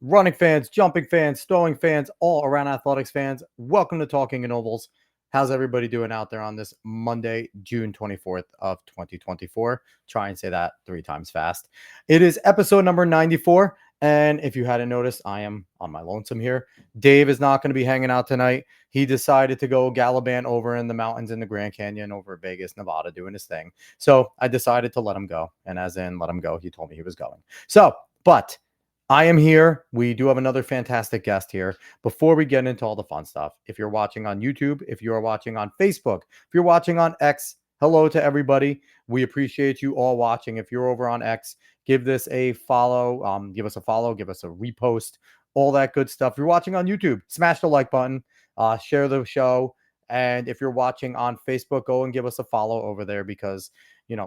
Running fans, jumping fans, throwing fans, all around athletics fans, welcome to Talking in Ovals. How's everybody doing out there on this Monday, June 24th of 2024? Try and say that 3 times fast. It is episode number 94. And if you hadn't noticed, I am on my lonesome here. Dave is not going to be hanging out tonight. He decided to go gallivant over in the mountains in the Grand Canyon over Vegas, Nevada, doing his thing. So I decided to let him go. And as in let him go, he told me he was going. But I am here. We do have another fantastic guest here. Before we get into all the fun stuff, if you're watching on YouTube, if you're watching on Facebook, if you're watching on X, hello to everybody. We appreciate you all watching. If you're over on X, give this a follow. Give us a follow. Give us a repost. All that good stuff. If you're watching on YouTube, smash the like button. Share the show. And if you're watching on Facebook, go and give us a follow over there because,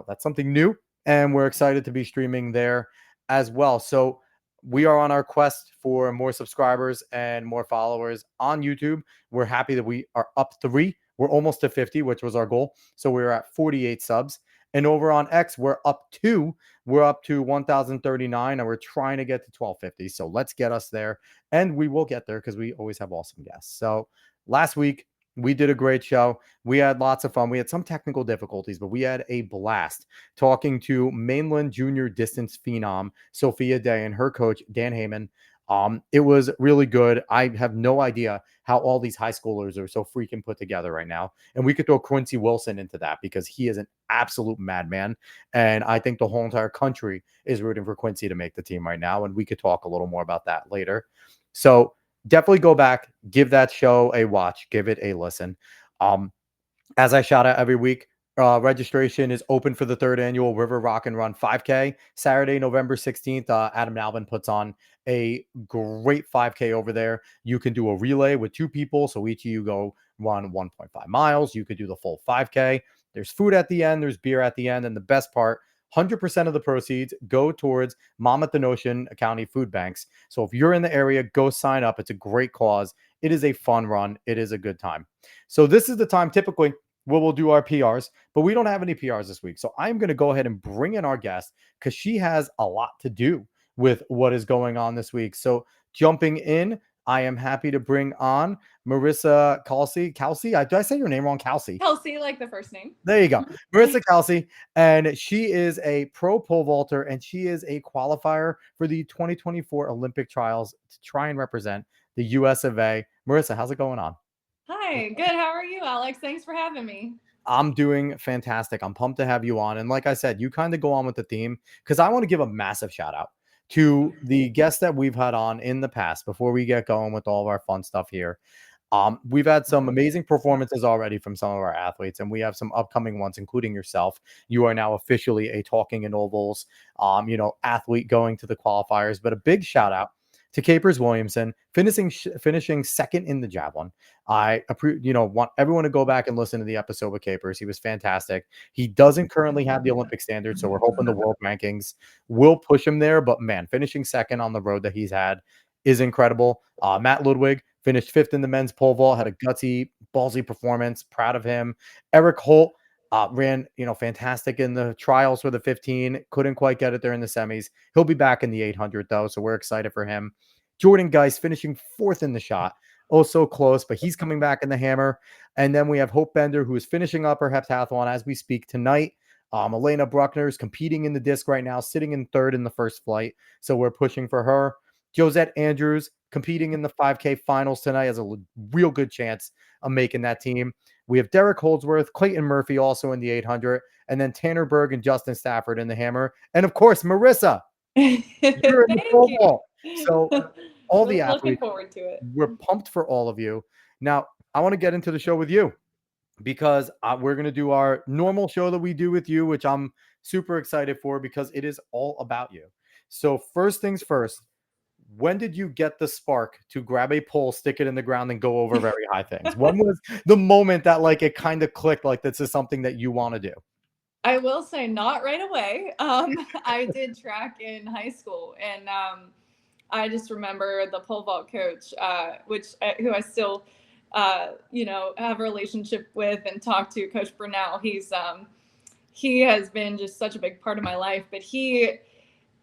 that's something new. And we're excited to be streaming there as well. So we are on our quest for more subscribers and more followers on YouTube. We're happy that we are up 3. We're almost to 50, which was our goal. So we're at 48 subs. And over on X, we're up 2. We're up to 1,039, and we're trying to get to 1,250. So let's get us there. And we will get there because we always have awesome guests. So last week, we did a great show. We had lots of fun. We had some technical difficulties, but we had a blast talking to mainland junior distance phenom Sophia Day and her coach, Dan Heyman. It was really good. I have no idea how all these high schoolers are so freaking put together right now. And we could throw Quincy Wilson into that because he is an absolute madman. And I think the whole entire country is rooting for Quincy to make the team right now. And we could talk a little more about that later. So definitely go back, give that show a watch, give it a listen. As I shout out every week, registration is open for the 3rd annual River Rock and Run 5K. Saturday, November 16th, Adam Alvin puts on a great 5K over there. You can do a relay with 2 people, so each of you go run 1.5 miles. You could do the full 5K. There's food at the end, there's beer at the end, and the best part, 100% of the proceeds go towards Monmouth County food banks. So if you're in the area, go sign up. It's a great cause. It is a fun run. It is a good time. So this is the time typically where we'll do our PRs, but we don't have any PRs this week. So I'm going to go ahead and bring in our guest because she has a lot to do with what is going on this week. So jumping in, I am happy to bring on Marissa Kalsey. Did I say your name wrong? Kalsey, like the first name. There you go. Marissa Kalsey. And she is a pro pole vaulter and she is a qualifier for the 2024 Olympic trials to try and represent the US of A. Marissa, how's it going on? Hi, good. How are you, Alex? Thanks for having me. I'm doing fantastic. I'm pumped to have you on. And like I said, you kind of go on with the theme because I want to give a massive shout out to the guests that we've had on in the past before we get going with all of our fun stuff here. We've had some amazing performances already from some of our athletes, and we have some upcoming ones, including yourself. You are now officially a Talking in Ovals, athlete going to the qualifiers. But a big shout out to Capers Williamson, finishing second in the javelin. I want everyone to go back and listen to the episode with Capers. He was fantastic. He doesn't currently have the Olympic standard, so we're hoping the world rankings will push him there. But man, finishing second on the road that he's had is incredible. Matt Ludwig finished 5th in the men's pole vault, had a gutsy, ballsy performance. Proud of him. Eric Holt ran, fantastic in the trials for the 15. Couldn't quite get it there in the semis. He'll be back in the 800 though, so we're excited for him. Jordan Geis finishing 4th in the shot. oh so close, but he's coming back in the hammer. And then we have Hope Bender, who is finishing up her heptathlon as we speak tonight. Elena Bruckner is competing in the disc right now, sitting in third in the first flight. So we're pushing for her. Josette Andrews competing in the 5K finals tonight, has a real good chance of making that team. We have Derek Holdsworth, Clayton Murphy also in the 800, and then Tanner Berg and Justin Stafford in the hammer. And of course, Marissa, you're in the Thank pole you. vault. So all the Really looking athletes, forward to it. we're pumped for all of you. Now, I want to get into the show with you because we're going to do our normal show that we do with you, which I'm super excited for because it is all about you. So first things first, when did you get the spark to grab a pole, stick it in the ground, and go over very high things? When was the moment that like it kind of clicked, like this is something that you want to do? I will say not right away. I did track in high school, and I just remember the pole vault coach, who I still, have a relationship with and talk to, Coach Brunel. He has been just such a big part of my life. But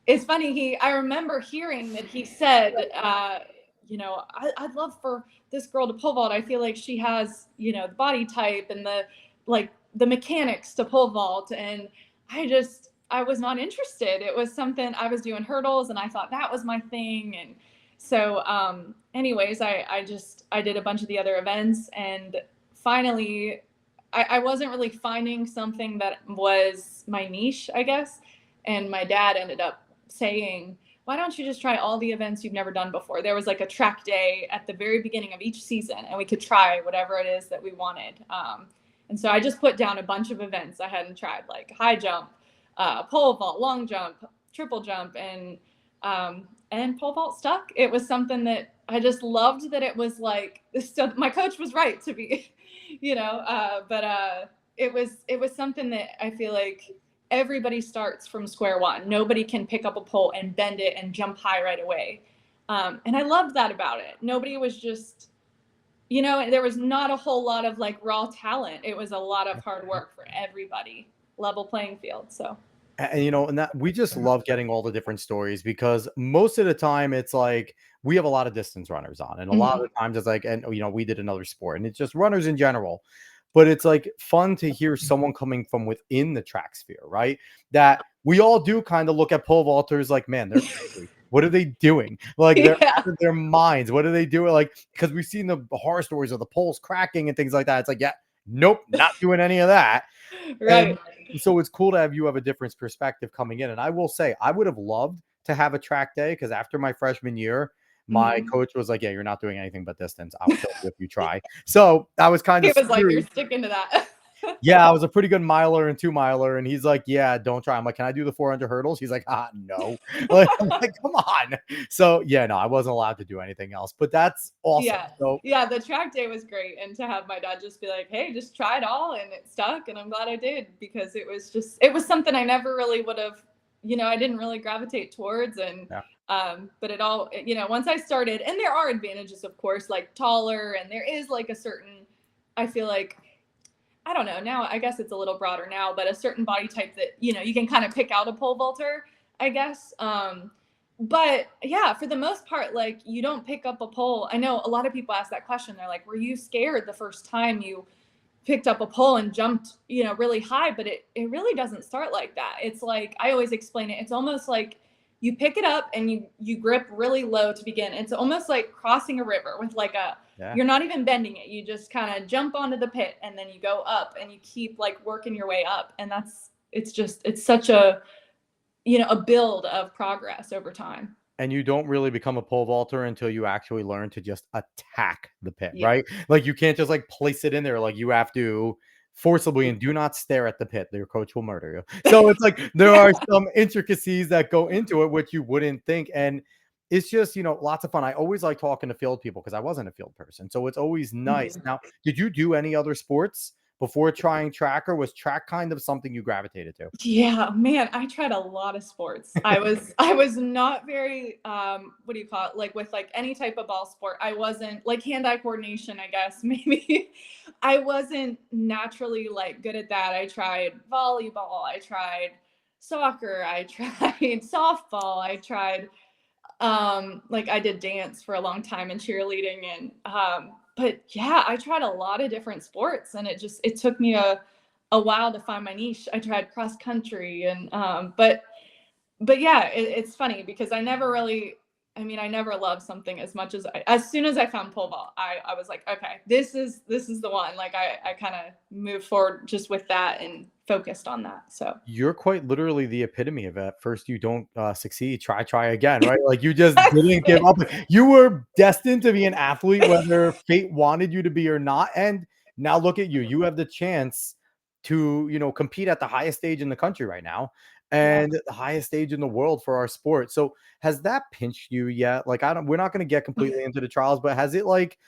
it's funny. I remember hearing that he said, I'd love for this girl to pole vault. I feel like she has, the body type and the mechanics to pole vault. And I was not interested. It was something I was doing hurdles and I thought that was my thing. And so, anyways, I did a bunch of the other events, and finally I wasn't really finding something that was my niche, I guess. And my dad ended up saying, why don't you just try all the events you've never done before? There was like a track day at the very beginning of each season, and we could try whatever it is that we wanted. And so I just put down a bunch of events I hadn't tried, like high jump, pole vault, long jump, triple jump, and pole vault stuck. It was something that I just loved, that it was like, so my coach was right to be, it was something that I feel like everybody starts from square one. Nobody can pick up a pole and bend it and jump high right away. And I loved that about it. Nobody was just, there was not a whole lot of like raw talent. It was a lot of hard work for everybody, level playing field. So. And that we just love getting all the different stories because most of the time it's like we have a lot of distance runners on, and a lot of the times it's like, and we did another sport, and it's just runners in general. But it's like fun to hear someone coming from within the track sphere, right? That we all do kind of look at pole vaulters like, man, they're crazy. What are they doing? Like they're out of their minds. What are they doing? Like, because we've seen the horror stories of the poles cracking and things like that. It's like, yeah, nope, not doing any of that. Right. And so it's cool to have you have a different perspective coming in. And I will say, I would have loved to have a track day because after my freshman year, my coach was like, yeah, you're not doing anything but distance. I'll kill you if you try. So I was kind of He was like, you're sticking to that. Yeah, I was a pretty good miler and 2-miler. And he's like, yeah, don't try. I'm like, can I do the 400 hurdles? He's like, no. I'm like, come on. So yeah, no, I wasn't allowed to do anything else, but that's awesome. Yeah. So yeah, the track day was great. And to have my dad just be like, hey, just try it all, and it stuck. And I'm glad I did, because it was something I never really would have, I didn't really gravitate towards. And but it all, once I started, and there are advantages, of course, like taller, and there is like a certain, I feel like, I don't know, now I guess it's a little broader now, but a certain body type that, you can kind of pick out a pole vaulter, I guess. But yeah, for the most part, like, you don't pick up a pole. I know a lot of people ask that question. They're like, were you scared the first time you picked up a pole and jumped, really high? But it really doesn't start like that. It's like, I always explain it. It's almost like you pick it up and you grip really low to begin. It's almost like crossing a river with like you're not even bending it. You just kind of jump onto the pit, and then you go up and you keep like working your way up. And it's such a, a build of progress over time. And you don't really become a pole vaulter until you actually learn to just attack the pit, right? Like you can't just like place it in there. Like you have to forcibly, and do not stare at the pit. Your coach will murder you. So it's like there are some intricacies that go into it, which you wouldn't think. And it's just, lots of fun. I always like talking to field people because I wasn't a field person. So it's always nice. Now, did you do any other sports before trying track, or was track kind of something you gravitated to? Yeah, man, I tried a lot of sports. I was not very, what do you call it? Like with like any type of ball sport. I wasn't like hand-eye coordination, I guess, maybe. I wasn't naturally like good at that. I tried volleyball. I tried soccer. I tried softball. I tried Like I did dance for a long time and cheerleading, and but yeah, I tried a lot of different sports, and it took me a while to find my niche. I tried cross country, and but yeah, it's funny because I never really, I mean, I never loved something as much as as soon as I found pole vault, I was like, okay, this is the one. Like I kind of moved forward just with that and focused on that. So You're quite literally the epitome of at first you don't succeed, try again, right? Like you just didn't give up. You were destined to be an athlete, whether fate wanted you to be or not. And now look at you. You have the chance to, compete at the highest stage in the country right now yeah. and the highest stage in the world for our sport. So has that pinched you yet? Like we're not going to get completely into the trials, but has it like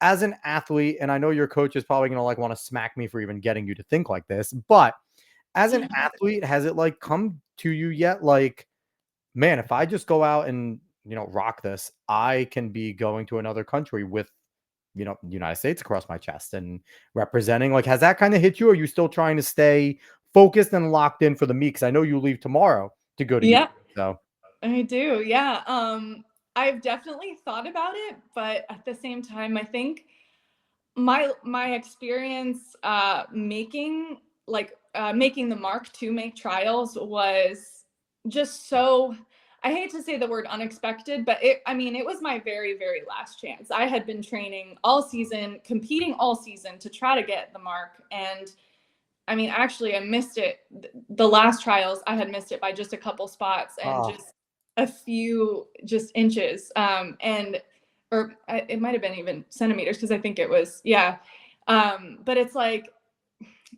as an athlete, and I know your coach is probably going to like want to smack me for even getting you to think like this, but as an athlete, has it, like, come to you yet? Like, "Man, if I just go out and, rock this, I can be going to another country with, United States across my chest and representing." Like, has that kinda hit you, or are you still trying to stay focused and locked in for the meet? Because I know you leave tomorrow to go to Europe, Yeah, so I do. Yeah. I've definitely thought about it, but at the same time, I think my experience making the mark to make trials was just so, I hate to say the word unexpected, but it was my very, very last chance. I had been training all season, competing all season to try to get the mark. And I mean, actually, I missed it. The last trials, I had missed it by just a couple spots and ah, just a few just inches. It might have been even centimeters because I think it was, yeah. But it's like,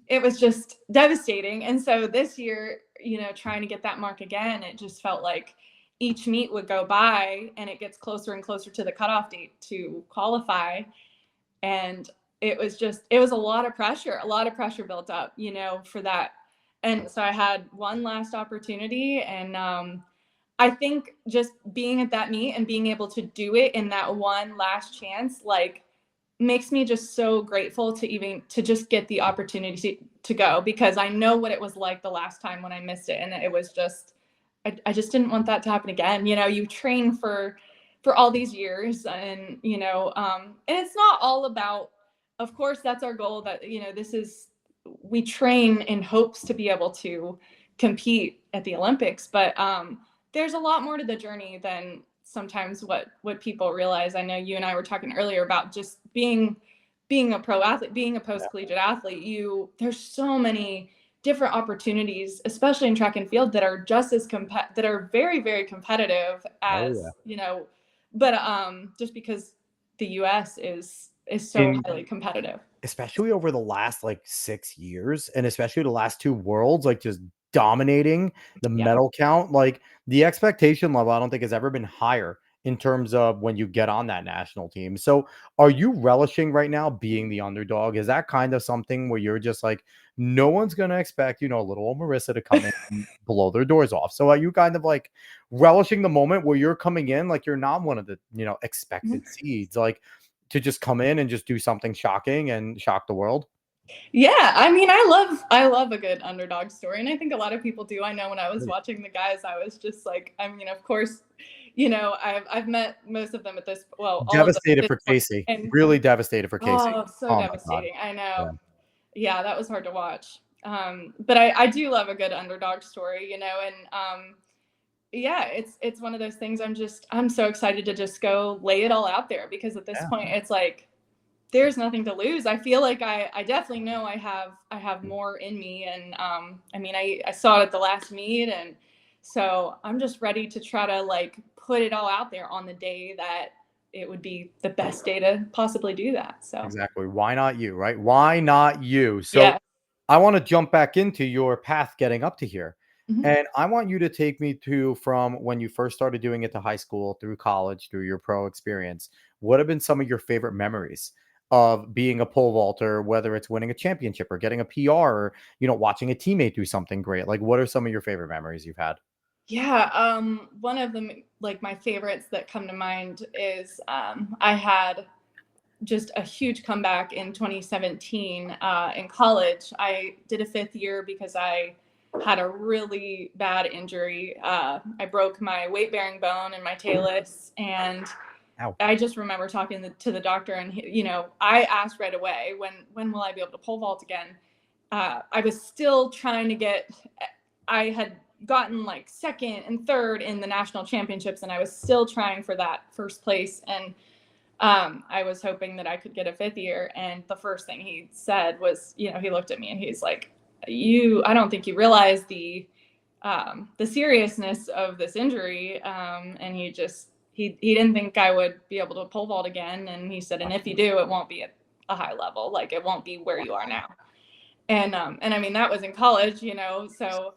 it was just devastating. And so this year, trying to get that mark again, it just felt like each meet would go by and it gets closer and closer to the cutoff date to qualify. And it was a lot of pressure built up, for that. And so I had one last opportunity, and I think just being at that meet and being able to do it in that one last chance, like, makes me just so grateful to just get the opportunity to go, because I know what it was like the last time when I missed it, and it was just, I just didn't want that to happen again. You train for all these years, and and it's not all about, of course that's our goal, that this is, we train in hopes to be able to compete at the Olympics, but there's a lot more to the journey than sometimes what people realize. I know you and I were talking earlier about just being a pro athlete, being a yeah. post collegiate athlete. There's so many different opportunities, especially in track and field, that are just as that are very, very competitive Oh, yeah. as, but just because the US is so In highly competitive. especially over the last, like, 6 years, and especially the last 2 worlds, like, just dominating the Yeah. medal count, like, the expectation level, I don't think has ever been higher in terms of when you get on that national team. So, are you relishing right now being the underdog? Is that kind of something where you're just like, "No one's gonna expect, little old Marissa to come in and blow their doors off." So, are you kind of, like, relishing the moment where you're coming in, like, you're not one of the, expected seeds, like, to just come in and just do something shocking and shock the world? Yeah, I mean, I love a good underdog story, and I think a lot of people do. I know when I was watching the guys, I was just like, I mean, of course, I've met most of them at this, well, all of them at Devastated this for point, Casey, and really devastated for Casey. oh, so Oh my god. devastating. I Yeah, know. Yeah, that was hard to watch. But I do love a good underdog story, and yeah, it's one of those things. I'm so excited to just go lay it all out there, because at this yeah. point, it's like there's nothing to lose. I feel like I definitely know I have more in me, and I mean, I saw it at the last meet, and so I'm just ready to try to, like, put it all out there on the day that it would be the best day to possibly do that. So Exactly. Why not you, right? Why not you? So yeah. I want to jump back into your path getting up to here. Mhm. And I want you to take me to from when you first started doing it to high school, through college, through your pro experience. What have been some of your favorite memories of being a pole vaulter, whether it's winning a championship or getting a PR or, watching a teammate do something great? Like, what are some of your favorite memories you've had? Yeah, one of them, like, my favorites that come to mind is, I had just a huge comeback in 2017 in college. I did a fifth year because I had a really bad injury. I broke my weight bearing bone in my talus, and Ow. I just remember talking to the doctor, and I asked right away, when will I be able to pole vault again? I was still trying to get. I had gotten like second and third in the national championships, and I was still trying for that first place. And I was hoping that I could get a fifth year. And the first thing he said was, he looked at me and he's like, I don't think you realize the seriousness of this injury. And he didn't think I would be able to pole vault again. And he said, and if you do, it won't be at a high level. Like, it won't be where you are now. And I mean, that was in college, so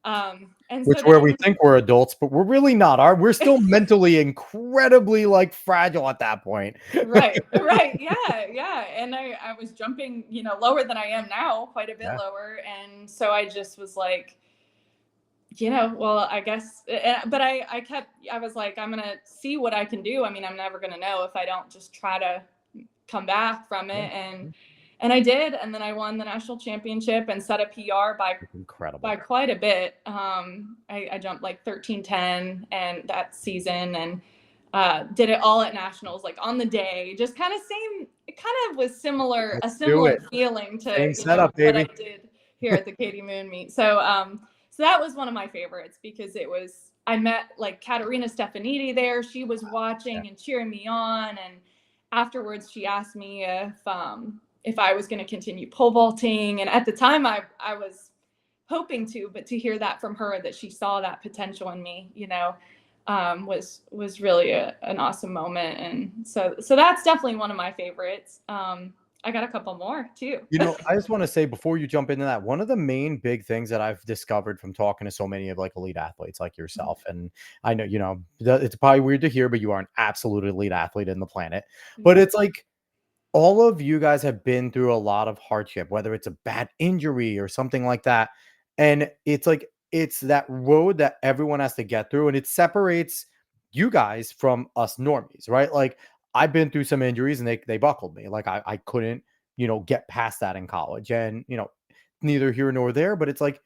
and Which so then where I we went. think we're adults, but we're really not. We're still mentally incredibly like fragile at that point. Right, yeah. And I was jumping, lower than I am now, quite a bit Yeah. lower. And so I just was like, well, I guess, but I was like, I'm going to see what I can do. I mean, I'm never going to know if I don't just try to come back from Yeah. it. And I did. And then I won the national championship and set a PR Incredible. by quite a bit. I jumped like 13:10 and that season, and did it all at nationals, like on the day, just kind of same. It kind of was a Let's do similar it. feeling to Same setup, what I baby. did here at the Katie Moon meet. So that was one of my favorites because I met like Katerina Stefanidi there. She was watching Yeah. and cheering me on, and afterwards she asked me if I was going to continue pole vaulting, and at the time I was hoping to, but to hear that from her, that she saw that potential in me, was really an awesome moment. And so that's definitely one of my favorites. I got a couple more too. I just want to say before you jump into that, one of the main big things that I've discovered from talking to so many of like elite athletes like yourself, and I know, it's probably weird to hear, but you are an absolute elite athlete in the planet. But it's like all of you guys have been through a lot of hardship, whether it's a bad injury or something like that. And it's like, it's that road that everyone has to get through. And it separates you guys from us normies, right? Like, I've been through some injuries and they buckled me. Like, I couldn't, get past that in college. And, neither here nor there, but it's like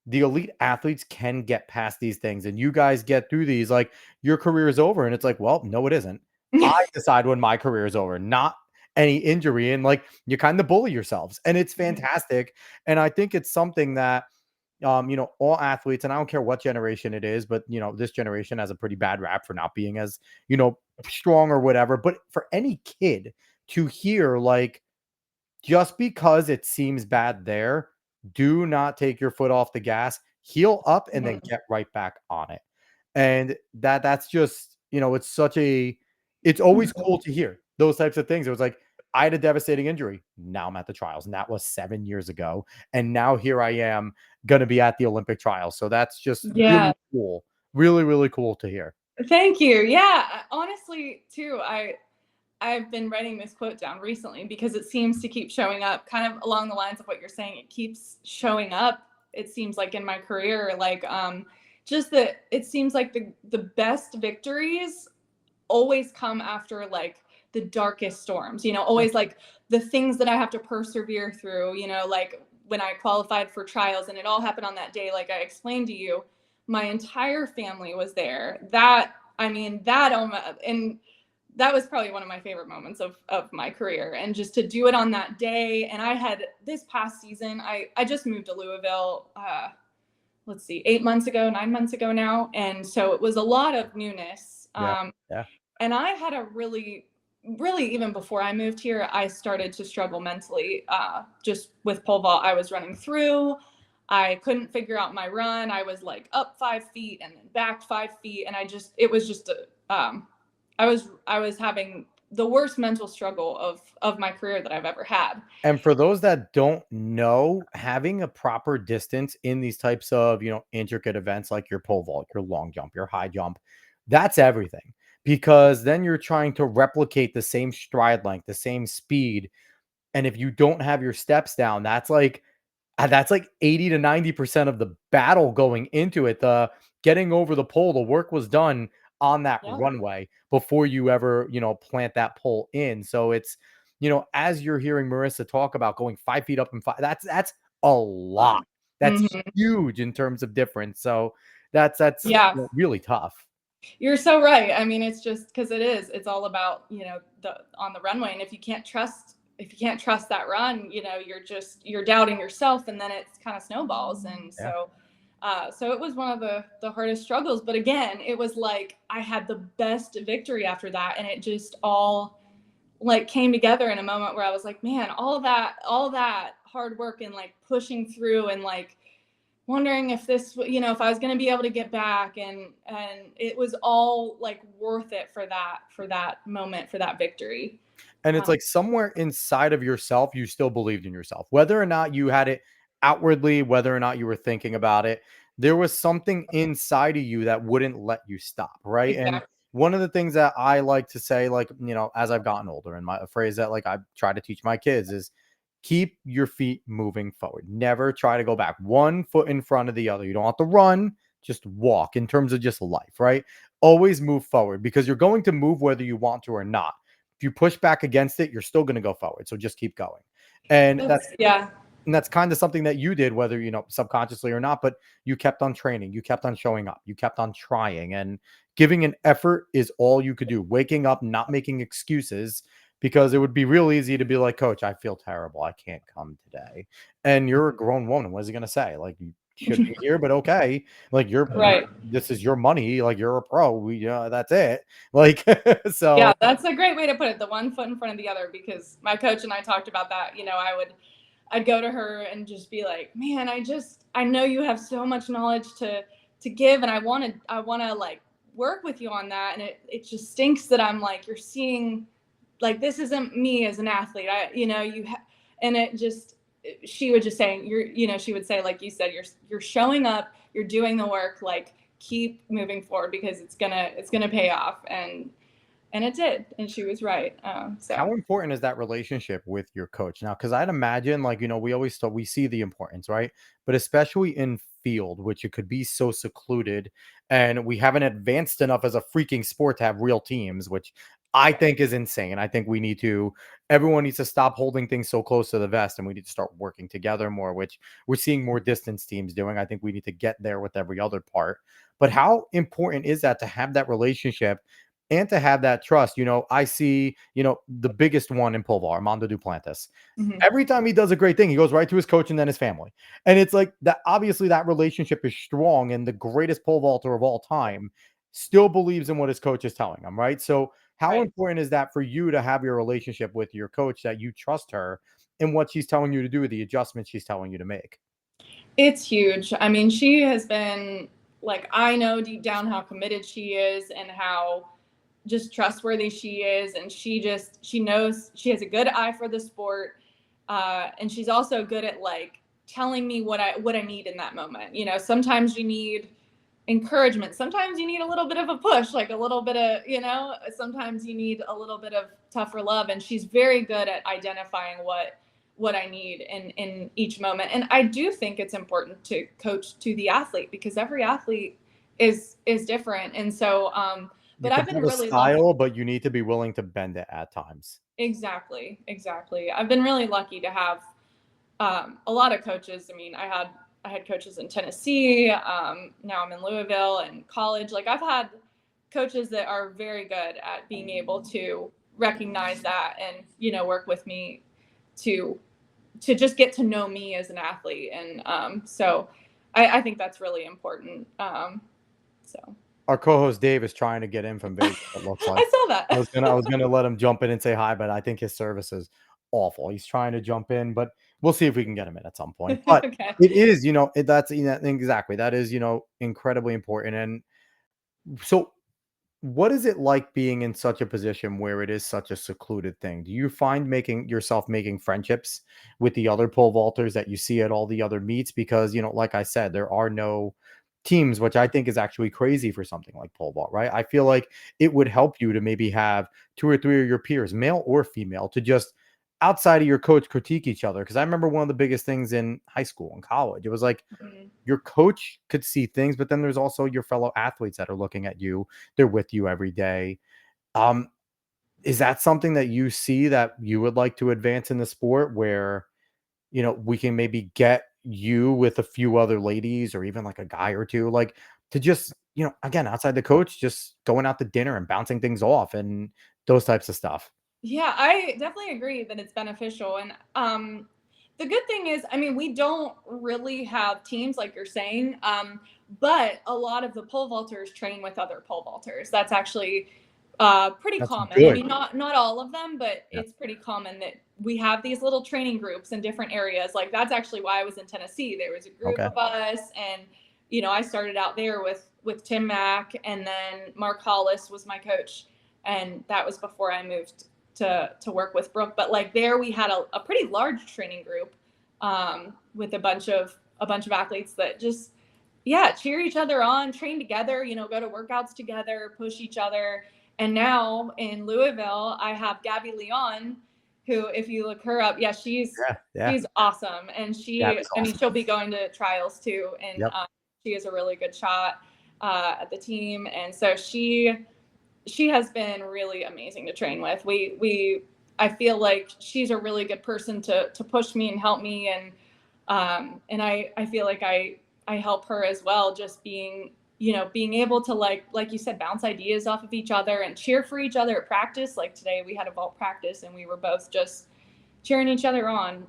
the elite athletes can get past these things and you guys get through these. Like, your career is over. And it's like, well, no, it isn't. I decide when my career is over, not any injury. And like, you kind of bully yourselves, and it's fantastic. And I think it's something that, all athletes, and I don't care what generation it is, but this generation has a pretty bad rap for not being as, strong or whatever. But for any kid to hear, like, just because it seems bad there, do not take your foot off the gas, heal up, and then get right back on it. And that's just, it's always cool to hear those types of things. It was like, I had a devastating injury. Now I'm at the trials, and that was 7 years ago. And now here I am going to be at the Olympic trials. So that's just Yeah. really cool. Really, really cool to hear. Thank you. Yeah. Honestly, too, I've been writing this quote down recently because it seems to keep showing up kind of along the lines of what you're saying. It keeps showing up, it seems like, in my career. Like, just that it seems like the best victories always come after like the darkest storms, always like the things that I have to persevere through, like when I qualified for trials and it all happened on that day, like I explained to you, my entire family was there. And that was probably one of my favorite moments of my career. And just to do it on that day. And I had this past season, I just moved to Louisville, let's see, 9 months ago now. And so it was a lot of newness. Yeah. And I had a really, even before I moved here, I started to struggle mentally, just with pole vault. I was running through. I couldn't figure out my run. I was like up 5 feet and then back 5 feet. And I was having the worst mental struggle of my career that I've ever had. And for those that don't know, having a proper distance in these types of, intricate events like your pole vault, your long jump, your high jump, that's everything. Because then you're trying to replicate the same stride length, the same speed. And if you don't have your steps down, that's like 80 to 90% of the battle going into it. The getting over the pole, the work was done on that runway before you ever, plant that pole in. So it's, as you're hearing Marissa talk about going 5 feet up and five, that's a lot. That's Mhm. huge in terms of difference. So that's Yeah. really tough. You're so right. I mean, it's just because it's all about, the on the runway. And if you can't trust that run, you're doubting yourself, and then it's kind of snowballs. And Yeah. so it was one of the hardest struggles. But again, it was like I had the best victory after that, and it just all like came together in a moment where I was like, man, all that hard work and like pushing through and like wondering if if I was going to be able to get back, and it was all like worth it for that moment, for that victory. And it's Um, like somewhere inside of yourself, you still believed in yourself, whether or not you had it outwardly, whether or not you were thinking about it. There was something inside of you that wouldn't let you stop, right? And exactly. one of the things that I like to say, like, as I've gotten older, and a phrase that like I try to teach my kids is keep your feet moving forward. Never try to go back. One foot in front of the other. You don't have to run, just walk in terms of just life, right? Always move forward because you're going to move whether you want to or not. If you push back against it, you're still going to go forward. So just keep going. And that's Yeah. and that's kind of something that you did, whether subconsciously or not, but you kept on training, you kept on showing up, you kept on trying, and giving an effort is all you could do. Waking up, not making excuses, because it would be real easy to be like, Coach, I feel terrible. I can't come today. And you're a grown woman. What is he gonna say? Like, you should be here, but okay. Like Right. this is your money, like you're a pro. That's it. Like Yeah, so that's a great way to put it. The one foot in front of the other, because my coach and I talked about that. I'd go to her and just be like, man, I know you have so much knowledge to give, and I want to like work with you on that. And it just stinks that I'm like, you're seeing like this isn't me as an athlete. And it just she would just say she would say, like you said, you're showing up, you're doing the work, like keep moving forward because it's gonna pay off. And it did, and she was right. So how important is that relationship with your coach now? Because I'd imagine, like, we always thought we see the importance, right? But especially in field, which it could be so secluded, and we haven't advanced enough as a freaking sport to have real teams, which I think is insane. I think everyone needs to stop holding things so close to the vest, and we need to start working together more, which we're seeing more distance teams doing. I think we need to get there with every other part. But how important is that to have that relationship and to have that trust? I see, the biggest one in pole vault, Armando Duplantis. mhm, Every time he does a great thing, he goes right to his coach and then his family. And it's like that, obviously, that relationship is strong, and the greatest pole vaulter of all time still believes in what his coach is telling him, right? So, how right. important is that for you to have your relationship with your coach, that you trust her in what she's telling you to do, the adjustments she's telling you to make? It's huge. I mean, she has been like, I know deep down how committed she is and how just trustworthy she is. And she knows she has a good eye for the sport. And she's also good at like telling me what I need in that moment. Sometimes you need encouragement. Sometimes you need a little bit of a push, like a little bit of, sometimes you need a little bit of tougher love. And she's very good at identifying what I need in each moment. And I do think it's important to coach to the athlete, because every athlete is different. And so You but can I've been have a really lucky. style, but you need to be willing to bend it at times. Exactly, exactly. I've been really lucky to have a lot of coaches. I mean, I had coaches in Tennessee. Now I'm in Louisville and college. Like I've had coaches that are very good at being able to recognize that and work with me to just get to know me as an athlete. And so I think that's really important. So Our co-host Dave is trying to get in from Vegas, it looks like. I saw I that. was gonna I was gonna let him jump in and say hi, but I think his service is awful. He's trying to jump in, but we'll see if we can get him in at some point. But Okay. it is, that's, exactly. That is, incredibly important. And so what is it like being in such a position where it is such a secluded thing? Do you find making friendships with the other pole vaulters that you see at all the other meets? Because, like I said, there are no teams, which I think is actually crazy for something like pole vault, right? I feel like it would help you to maybe have two or three of your peers, male or female, to just outside of your coach critique each other. Because I remember one of the biggest things in high school and college, it was like Mhm. your coach could see things, but then there's also your fellow athletes that are looking at you. They're with you every day. Um, is that something that you see that you would like to advance in the sport where, we can maybe get you with a few other ladies or even like a guy or two, like to just, again, outside the coach, just going out to dinner and bouncing things off and those types of stuff. Yeah, I definitely agree that it's beneficial. And the good thing is, I mean, we don't really have teams like you're saying, but a lot of the pole vaulters train with other pole vaulters. That's actually pretty That's common. I good. mean, not all of them, but Yeah. it's pretty common that we have these little training groups in different areas. Like that's actually why I was in Tennessee. There was a group Okay. of us, and I started out there with Tim Mack, and then Mark Hollis was my coach, and that was before I moved to work with Brooke. But like there, we had a pretty large training group with a bunch of athletes that just cheer each other on, train together, go to workouts together, push each other. And now in Louisville, I have Gabby Leon, who, if you look her up, she's Yeah. awesome. And Gabby's I mean, awesome. she'll be going to trials too. And Yep. she is a really good shot at the team. And so she has been really amazing to train with. I feel like she's a really good person to push me and help me. And I feel like I help her as well, just being able to like you said, bounce ideas off of each other and cheer for each other at practice. Like today we had a vault practice and we were both just cheering each other on.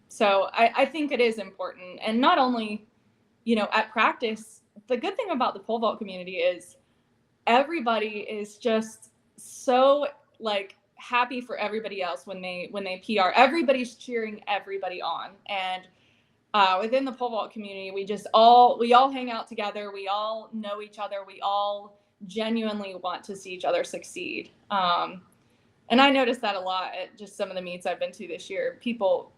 So I think it is important. And not only, at practice, the good thing about the pole vault community is everybody is just so like happy for everybody else when they PR. Everybody's cheering everybody on. And within the pole vault community, we all hang out together. We all know each other. We all genuinely want to see each other succeed. And I noticed that a lot at just some of the meets I've been to this year. People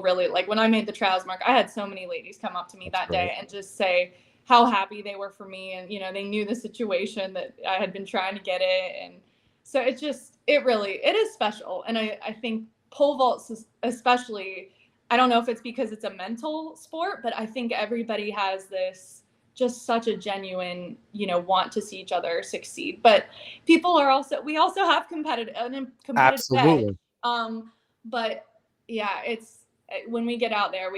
really, like when I made the trials mark, I had so many ladies come up to me that day and just say how happy they were for me. And, they knew the situation that I had been trying to get it. And so it is special. And I think pole vaults especially, I don't know if it's because it's a mental sport, but I think everybody has this just such a genuine, want to see each other succeed. But we also have competitive edge. Absolutely. But yeah, it's when we get out there,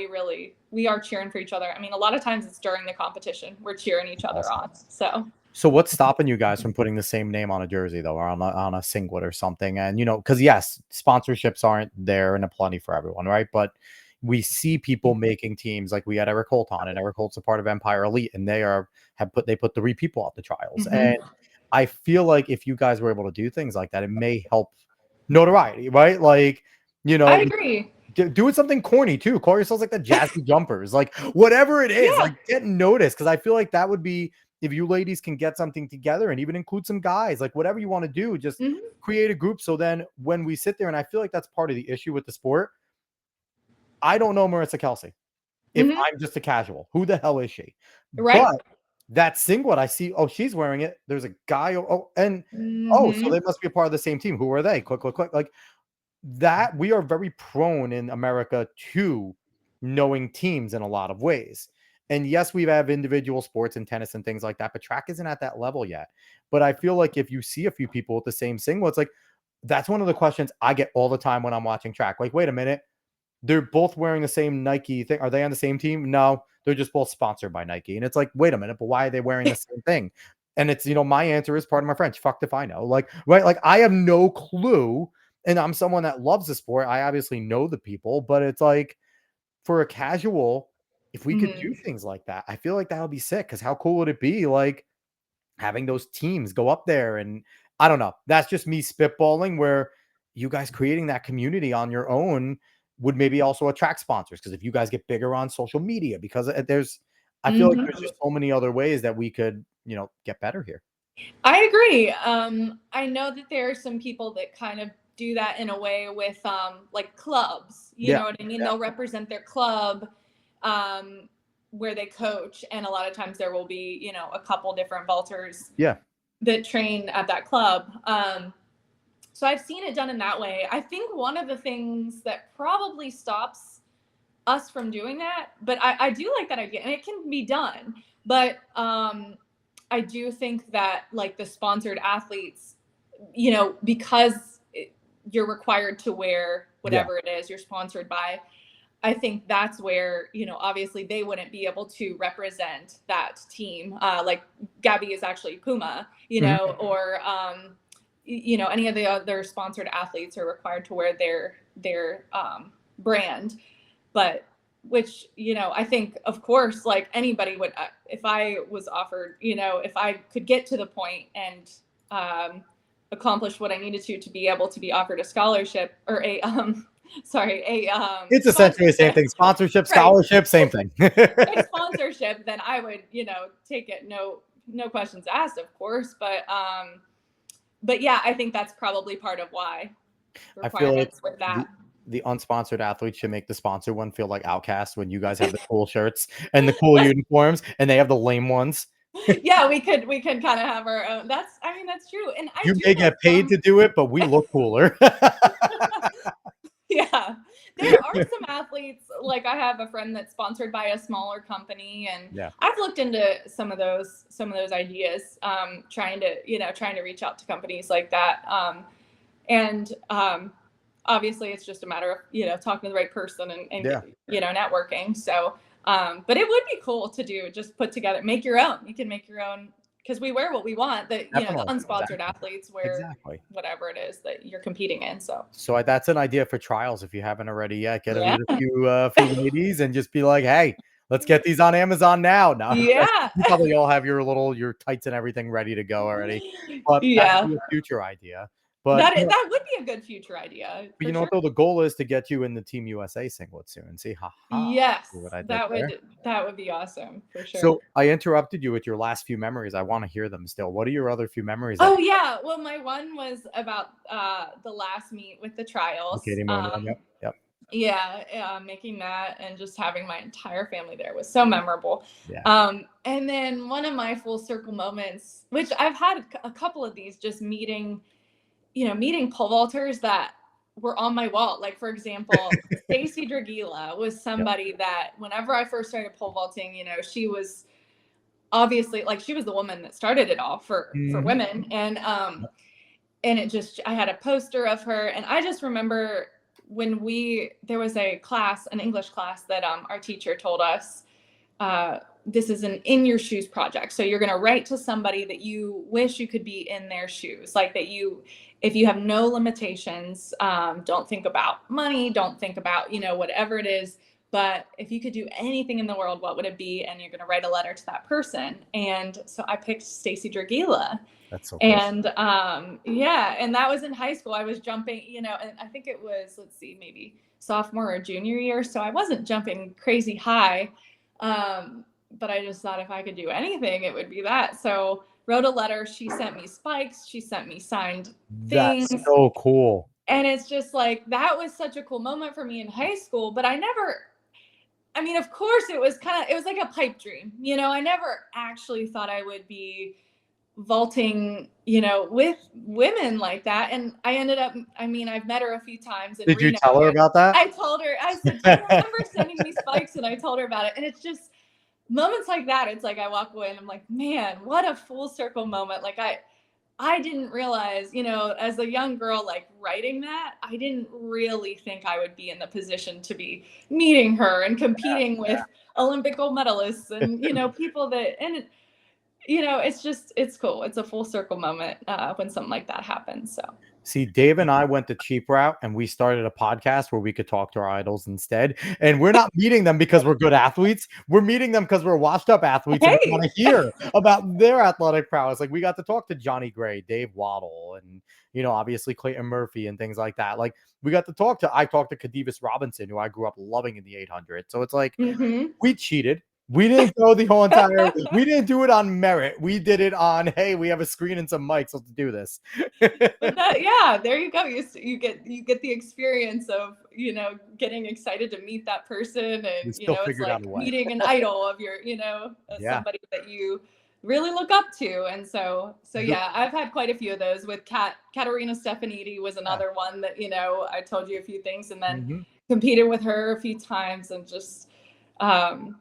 we are cheering for each other. I mean, a lot of times it's during the competition, we're cheering each other Awesome. on. So what's stopping you guys from putting the same name on a jersey though, or on a singlet or something? And because yes, sponsorships aren't there in a plenty for everyone, right? But we see people making teams, like we had Eric Holt on, and Eric Holt's a part of Empire Elite, and they put 3 people out the trials. Mm-hmm. And I feel like if you guys were able to do things like that, it may help notoriety, right? Like, I agree. doing something corny too. Call yourselves like the Jazzy Jumpers, like whatever it is, like getting noticed. Because I feel like that would be, if you ladies can get something together and even include some guys, like whatever you want to do, just create a group. So then when we sit there, and I feel like that's part of the issue with the sport. I don't know Marissa Kalsey. If I'm just a casual, who the hell is she? Right. But that singlet I see, she's wearing it. There's a guy. So they must be a part of the same team. Who are they? Click. Like that. We are very prone in America to knowing teams in a lot of ways. And yes, we have individual sports and tennis and things like that, but track isn't at that level yet. But I feel like if you see a few people with the same singlet, it's like, that's one of the questions I get all the time when I'm watching track. Like, wait a minute. They're both wearing the same Nike thing. Are they on the same team? No, they're just both sponsored by Nike. And it's like, wait a minute, but why are they wearing the same thing? And it's, my answer is, pardon my French, fucked if I know. Like, right? Like, I have no clue. And I'm someone that loves the sport. I obviously know the people, but it's like, for a casual, if we could do things like that, I feel like that would be sick. Because how cool would it be, like, having those teams go up there? And I don't know. That's just me spitballing, where you guys creating that community on your own would maybe also attract sponsors. Because if you guys get bigger on social media, because I feel like there's just so many other ways that we could, get better here. I agree. I know that there are some people that kind of do that in a way with like clubs. You know what I mean? They'll represent their club where they coach, and a lot of times there will be, a couple different vaulters that train at that club. So I've seen it done in that way. I think one of the things that probably stops us from doing that, but I do like that idea, and it can be done. But I do think that like the sponsored athletes, because you're required to wear whatever it is you're sponsored by, I think that's where, obviously they wouldn't be able to represent that team. Like Gabby is actually Puma, Mhm. or, any of the other sponsored athletes are required to wear their brand. But which, I think, of course, like anybody would, if I was offered, if I could get to the point and accomplish what I needed to be able to be offered a scholarship or It's essentially the same sponsorship, thing. Sponsorship, right? scholarship, same thing. A sponsorship, then I would, take it. No questions asked, of course. But yeah, I think that's probably part of why I feel like requirements with that. the unsponsored athletes should make the sponsored one feel like Outcast when you guys have the cool shirts and the cool uniforms and they have the lame ones. Yeah, we could kind of have our own. That's true. And I You do may know get paid to do it, but we look cooler. yeah, there are some athletes, like I have a friend that's sponsored by a smaller company, and Yeah. I've looked into some of those ideas, trying to reach out to companies like that. And obviously it's just a matter of, talking to the right person and Yeah. networking. So but it would be cool to just put together, make your own. You can make your own, because we wear what we want. That the Definitely. unsponsored athletes wear Exactly. whatever it is that you're competing in. So That's an idea for trials if you haven't already yet. Get yeah. a few ladies and just be like, hey, let's get these on Amazon now. No, Yeah. you probably all have your tights and everything ready to go already. But that Yeah. would be a future idea. But That would be a good future idea but for you know sure. what though? The goal is to get you in the Team USA singlet soon. See, haha. Yes, See what I did that there? would be awesome for sure. So I interrupted you with your last few memories. I want to hear them still. What are your other few memories? Oh yeah, well my one was about the last meet with the The trials. Katie Moon one. Yep. Yep. Yeah, making that and just having my entire family there was so memorable. Yeah. And then one of my full circle moments, which I've had a couple of these, just meeting pole vaulters that were on my wall. Like for example, Stacy Dragila was Yep. somebody that whenever I first started pole vaulting, she was obviously, like, she was the woman that started it all for Mhm. women. And it just, I had a poster of her, and I just remember when there was an English class that our teacher told us, this is an in your shoes project. So you're going to write to somebody that you wish you could be in their shoes. Like that if you have no limitations, don't think about money, don't think about, whatever it is. But if you could do anything in the world, what would it be? And you're going to write a letter to that person. And so I picked Stacy Dragila. That's so cool. And and that was in high school. I was jumping, and I think it was, let's see, maybe sophomore or junior year. So I wasn't jumping crazy high. But I just thought if I could do anything, it would be that. So wrote a letter. She sent me spikes. She sent me signed things. That's so cool. And it's just like, that was such a cool moment for me in high school. But of course it was like a pipe dream. I never actually thought I would be vaulting, with women like that. And I ended up, I've met her a few times in Did you Reno, tell her about that? I told her, I said, do you remember sending me spikes? And I told her about it. And it's just moments like that. It's like I walk away and I'm like, man, what a full circle moment. Like I didn't realize, as a young girl, like writing that, I didn't really think I would be in the position to be meeting her and competing with Olympic gold medalists and, people that, and it's cool. It's a full circle moment when something like that happens. So see, Dave and I went the cheap route and we started a podcast where we could talk to our idols instead. And we're not meeting them because we're good athletes. We're meeting them because we're washed up athletes and we want to hear about their athletic prowess. Like we got to talk to Johnny Gray, Dave Waddle, and obviously Clayton Murphy and things like that. Like I talked to Kadivas Robinson, who I grew up loving in the 800. So it's like we cheated. We didn't go the whole entire. We didn't do it on merit. We did it on, hey, we have a screen and some mics. Let's do this. There you go. You get the experience of getting excited to meet that person, and it's like meeting an idol of your somebody that you really look up to. And so yeah, I've had quite a few of those with Katerina Stefanidi was another one that I told you a few things, and then competed with her a few times, and just. And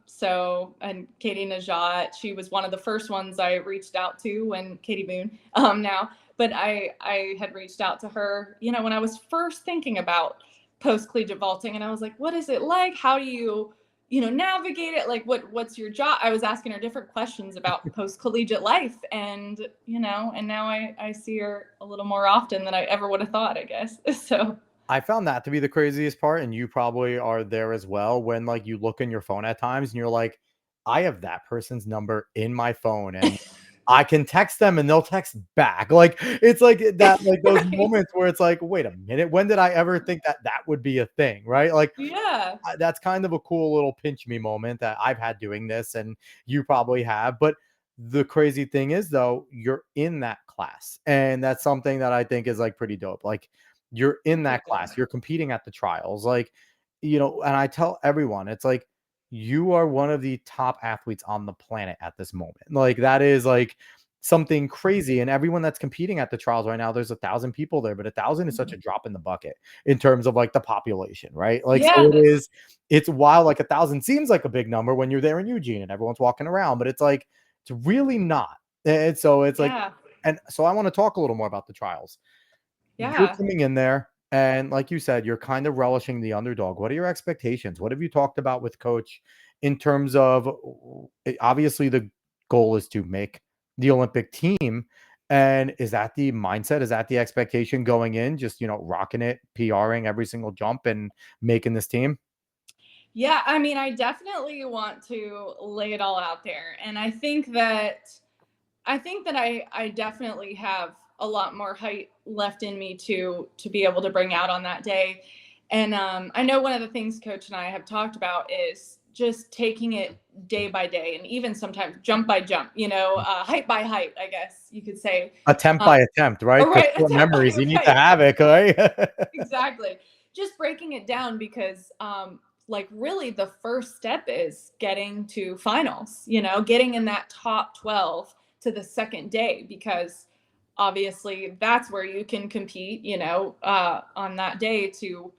Katie Najat, she was one of the first ones I reached out to when Katie Moon, now, but I had reached out to her, when I was first thinking about post collegiate vaulting, and I was like, what is it like? How do you, navigate it? Like, what's your job? I was asking her different questions about post collegiate life, and and now I see her a little more often than I ever would have thought, I guess. So I found that to be the craziest part, and you probably are there as well, when, like, you look in your phone at times and you're like, "I have that person's number in my phone, and I can text them and they'll text back." Like, it's like that, like, those right. moments where it's like, "Wait a minute, when did I ever think that that would be a thing?" Right? Like, Yeah. that's kind of a cool little pinch me moment that I've had doing this, and you probably have. But the crazy thing is, though, you're in that class, and that's something that I think is like pretty dope. Like, you're in Thank that you. class, you're competing at the trials, like, and I tell everyone, it's like, you are one of the top athletes on the planet at this moment. Like, that is like something crazy. And everyone that's competing at the trials right now, there's 1,000 people there, but 1,000 is such Mhm. a drop in the bucket in terms of like the population, right? Like, Yeah, so it that's is, it's wild. Like, 1,000 seems like a big number when you're there in Eugene and everyone's walking around, but it's like, it's really not. And so it's like, yeah. and so I want to talk a little more about the trials. You're Yeah. coming in there, and like you said, you're kind of relishing the underdog. What are your expectations? What have you talked about with coach in terms of, obviously the goal is to make the Olympic team? And is that the mindset? Is that the expectation going in? Just, rocking it, PRing every single jump and making this team? Yeah, I mean, I definitely want to lay it all out there. And I think that I definitely have a lot more height left in me to be able to bring out on that day. And I know one of the things Coach and I have talked about is just taking it day by day, and even sometimes jump by jump, height by height, I guess you could say. Attempt Uh, by attempt, right? oh, Because right, short memories, you need to right, have it, right? exactly. Just breaking it down because, like, really the first step is getting to finals, getting in that top 12 to the second day, because obviously that's where you can compete, on that day to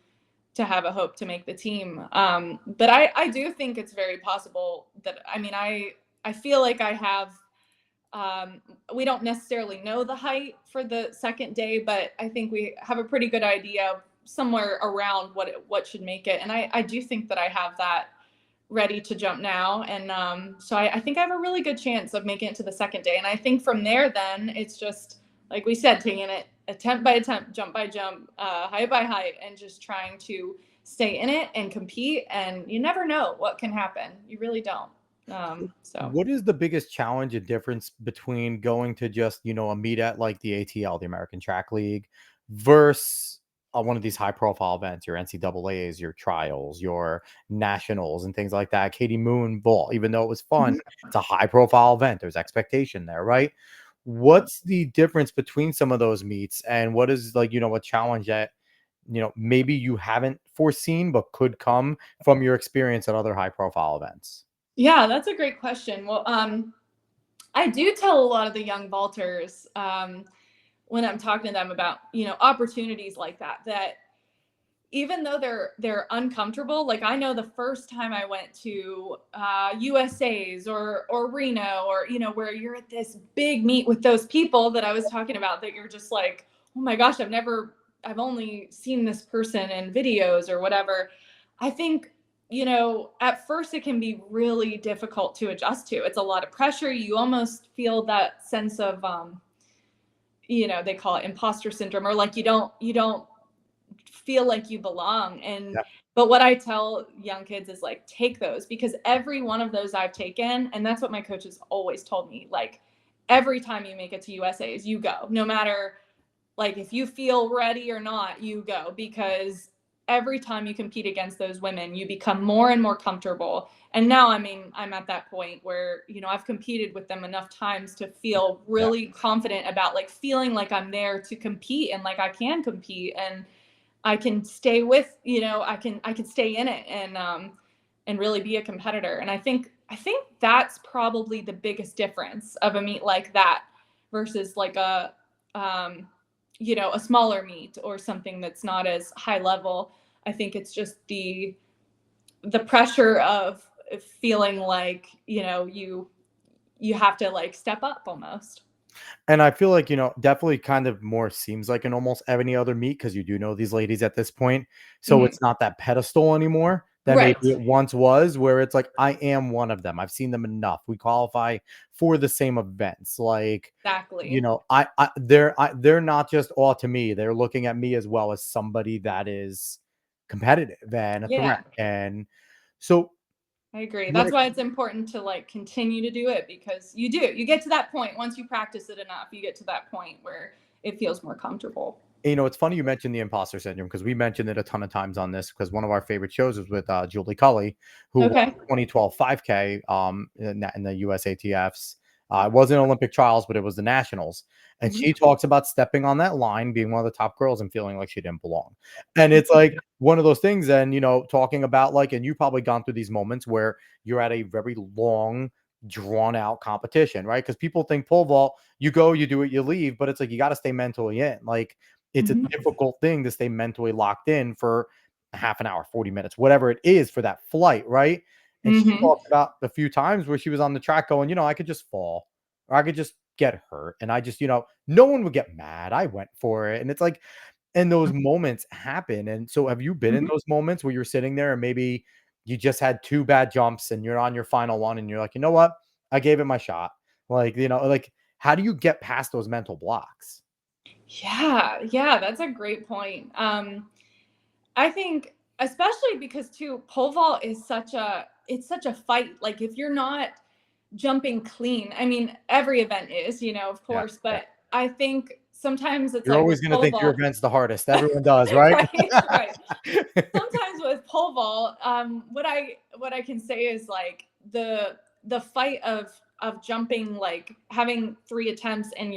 have a hope to make the team. But I do think it's very possible that, I mean, I feel like I have, we don't necessarily know the height for the second day, but I think we have a pretty good idea of somewhere around what should make it. And I do think that I have that ready to jump now. And so I think I have a really good chance of making it to the second day. And I think from there, then it's just, like we said, taking it attempt by attempt, jump by jump, height by height, and just trying to stay in it and compete. And you never know what can happen. You really don't. So. What is the biggest challenge and difference between going to just, a meet at like the ATL, the American Track League, versus one of these high profile events, your NCAAs, your trials, your nationals, and things like that? Katie Moon Ball, even though it was fun, Mhm. it's a high profile event. There's expectation there, right? What's the difference between some of those meets, and what is, like, a challenge that, maybe you haven't foreseen but could come from your experience at other high profile events? Yeah, that's a great question. Well, I do tell a lot of the young vaulters, when I'm talking to them about, opportunities like that, that even though they're uncomfortable, like, I know the first time I went to USA's or Reno, or where you're at this big meet with those people that I was talking about, that you're just like, oh my gosh, I've only seen this person in videos or whatever. I think, at first it can be really difficult to adjust to. It's a lot of pressure. You almost feel that sense of, they call it imposter syndrome, or like you don't feel like you belong. And but what I tell young kids is, like, take those, because every one of those I've taken, and that's what my coaches always told me, like, every time you make it to USA's, you go, no matter, like, if you feel ready or not, you go, because every time you compete against those women, you become more and more comfortable. And now, I mean, I'm at that point where, I've competed with them enough times to feel Yeah. really confident about, like, feeling like I'm there to compete, and like I can compete, and I can stay with, I can stay in it, and really be a competitor. And I think that's probably the biggest difference of a meet like that versus like um, a smaller meet or something that's not as high level. I think it's just the pressure of feeling like, you have to, like, step up almost. And I feel like, definitely kind of more seems like an almost any other meet because you do know these ladies at this point. So Mhm. it's not that pedestal anymore that maybe Right. it once was, where it's like, I am one of them. I've seen them enough. We qualify for the same events. Like, Exactly. they're not just all to me. They're looking at me as well as somebody that is competitive and a Yeah. threat. And so I agree. when That's it why it's important to like continue to do it because you get to that point once you practice it enough, you get to that point where it feels more comfortable. It's funny you mentioned the imposter syndrome because we mentioned it a ton of times on this because one of our favorite shows was with Julie Cully, who won Okay. the 2012 5K in the USATFs. It wasn't Olympic trials, but it was the nationals. And Mhm. she talks about stepping on that line, being one of the top girls and feeling like she didn't belong. And it's like one of those things, and talking about like, and you've probably gone through these moments where you're at a very long, drawn out competition, right? Because people think pole vault, you go, you do it, you leave, but it's like you got to stay mentally in. Like it's a Mhm. difficult thing to stay mentally locked in for a half an hour, 40 minutes, whatever it is for that flight, right? And she Mhm. talked about a few times where she was on the track going, I could just fall or I could just get hurt. And I just, no one would get mad. I went for it. And it's like, and those moments happen. And so have you been in Mhm. those moments where you're sitting there and maybe you just had two bad jumps and you're on your final one and you're like, you know what? I gave it my shot. Like how do you get past those mental blocks? Yeah, yeah, that's a great point. I think especially because too pole vault is such a fight. Like if you're not jumping clean, I mean every event is, of Yeah. course, but I think sometimes it's You're like always with gonna pole think your vault. event's the hardest. Everyone does, right? Right, right. Sometimes with pole vault, what I can say is like the fight of jumping, like having 3 attempts and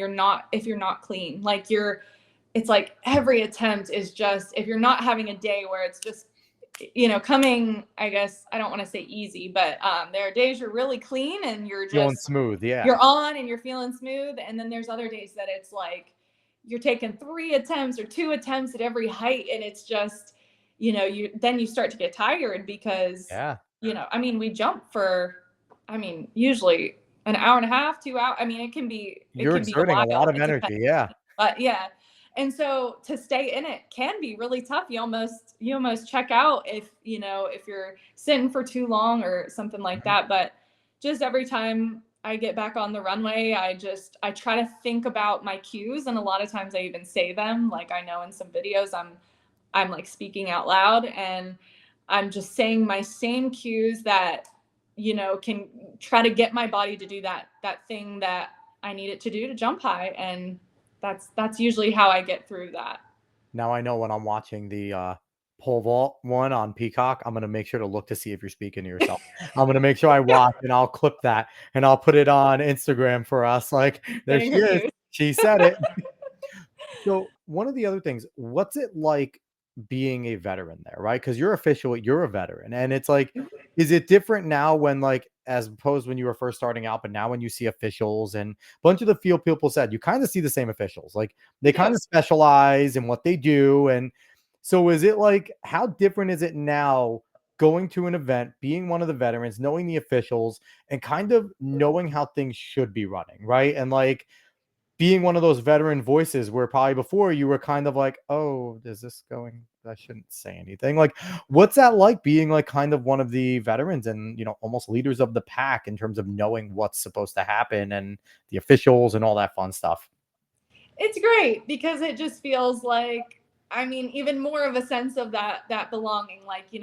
if you're not clean, like it's like every attempt is just if you're not having a day where it's just coming, I guess I don't want to say easy, but there are days you're really clean and Feeling smooth, yeah. you're on and you're feeling smooth, and then there's other days that it's like you're taking 3 attempts or 2 attempts at every height, and it's just you start to get tired because Yeah. I mean we jump for usually an hour and a half, 2 hours. I mean it You're can be a exerting a lot while. of It depends. energy, yeah. But yeah. And so to stay in it can be really tough. You almost check out if you're sitting for too long or something like Mhm. that. But just every time I get back on the runway, I try to think about my cues, and a lot of times I even say them. Like I know in some videos I'm like speaking out loud, and I'm just saying my same cues that can try to get my body to do that thing that I need it to do to jump high, and that's usually how I get through that. Now I know when I'm watching the, pole vault one on Peacock, I'm gonna make sure to look to see if you're speaking to yourself. I'm gonna make sure I watch and I'll clip that and I'll put it on Instagram for us, like, "There Getting she her is. cues. She said it." So one of the other things, what's it like being a veteran there, right? Because you're official, you're a veteran, and it's like, is it different now when like as opposed when you were first starting out, but now when you see officials and a bunch of the field people said you kind of see the same officials, like they You kind do. of specialize in what they do, and so is it like how different is it now? Going to an event, being one of the veterans, knowing the officials, and kind of knowing how things should be running, right? And like being one of those veteran voices where probably before you were kind of like, "Oh, is this going I shouldn't say anything." Like, what's that like being like kind of one of the veterans and, almost leaders of the pack in terms of knowing what's supposed to happen and the officials and all that fun stuff? It's great because it just feels like, even more of a sense of that belonging. Like the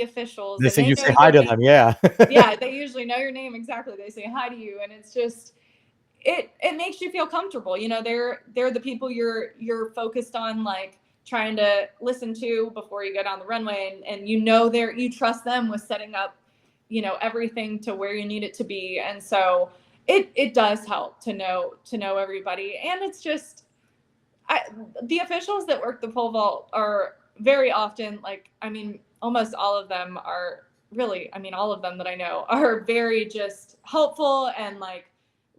officials, They and say they you know say hi your to name. them, yeah. Yeah, they usually know your name exactly. They say hi to you, and it's just it makes you feel comfortable. They're the people you're focused on, like trying to listen to before you go down the runway, and you trust them with setting up everything to where you need it to be. And so it does help to know everybody. And it's just I, the officials that work the pole vault are very often, like, almost all of them are really, all of them that I know are very just helpful and like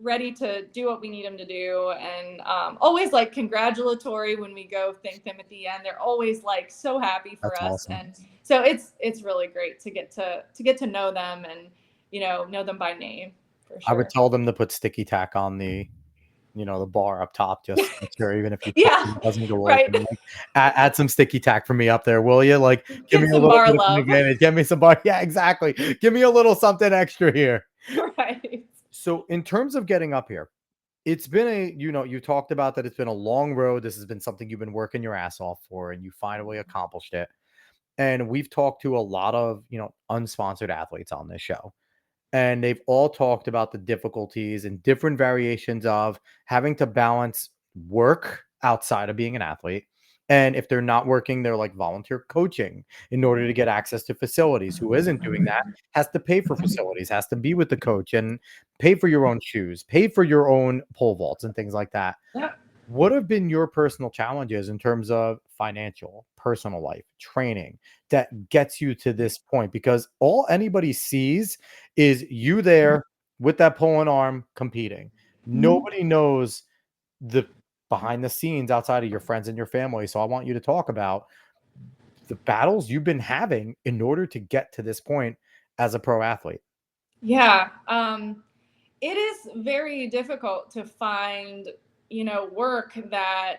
ready to do what we need them to do, and always like congratulatory when we go thank them at the end. They're always like so happy for That's us, awesome. and so it's really great to get to know them and know them by name for I would sure. tell them to put sticky tack on the bar up top, just to make sure even if you push Yeah, it, it doesn't go right. open. Like, add some sticky tack for me up there, will you? Like, give me Get a some little bar bit of an love. advantage. Get me some bar. Yeah, exactly. Give me a little something extra here. Right. So, in terms of getting up here, it's been you talked about that it's been a long road. This has been something you've been working your ass off for, and you finally accomplished it. And we've talked to a lot of, unsponsored athletes on this show. And they've all talked about the difficulties and different variations of having to balance work outside of being an athlete. And if they're not working, they're like volunteer coaching in order to get access to facilities. Who isn't doing that has to pay for facilities, has to be with the coach and pay for your own shoes, pay for your own pole vaults and things like that. Yeah. What have been your personal challenges in terms of financial, personal life, training that gets you to this point? Because all anybody sees is you there with that pulling arm competing. Mhm. Nobody knows the behind the scenes outside of your friends and your family. So I want you to talk about the battles you've been having in order to get to this point as a pro athlete. Yeah. It is very difficult to find, work that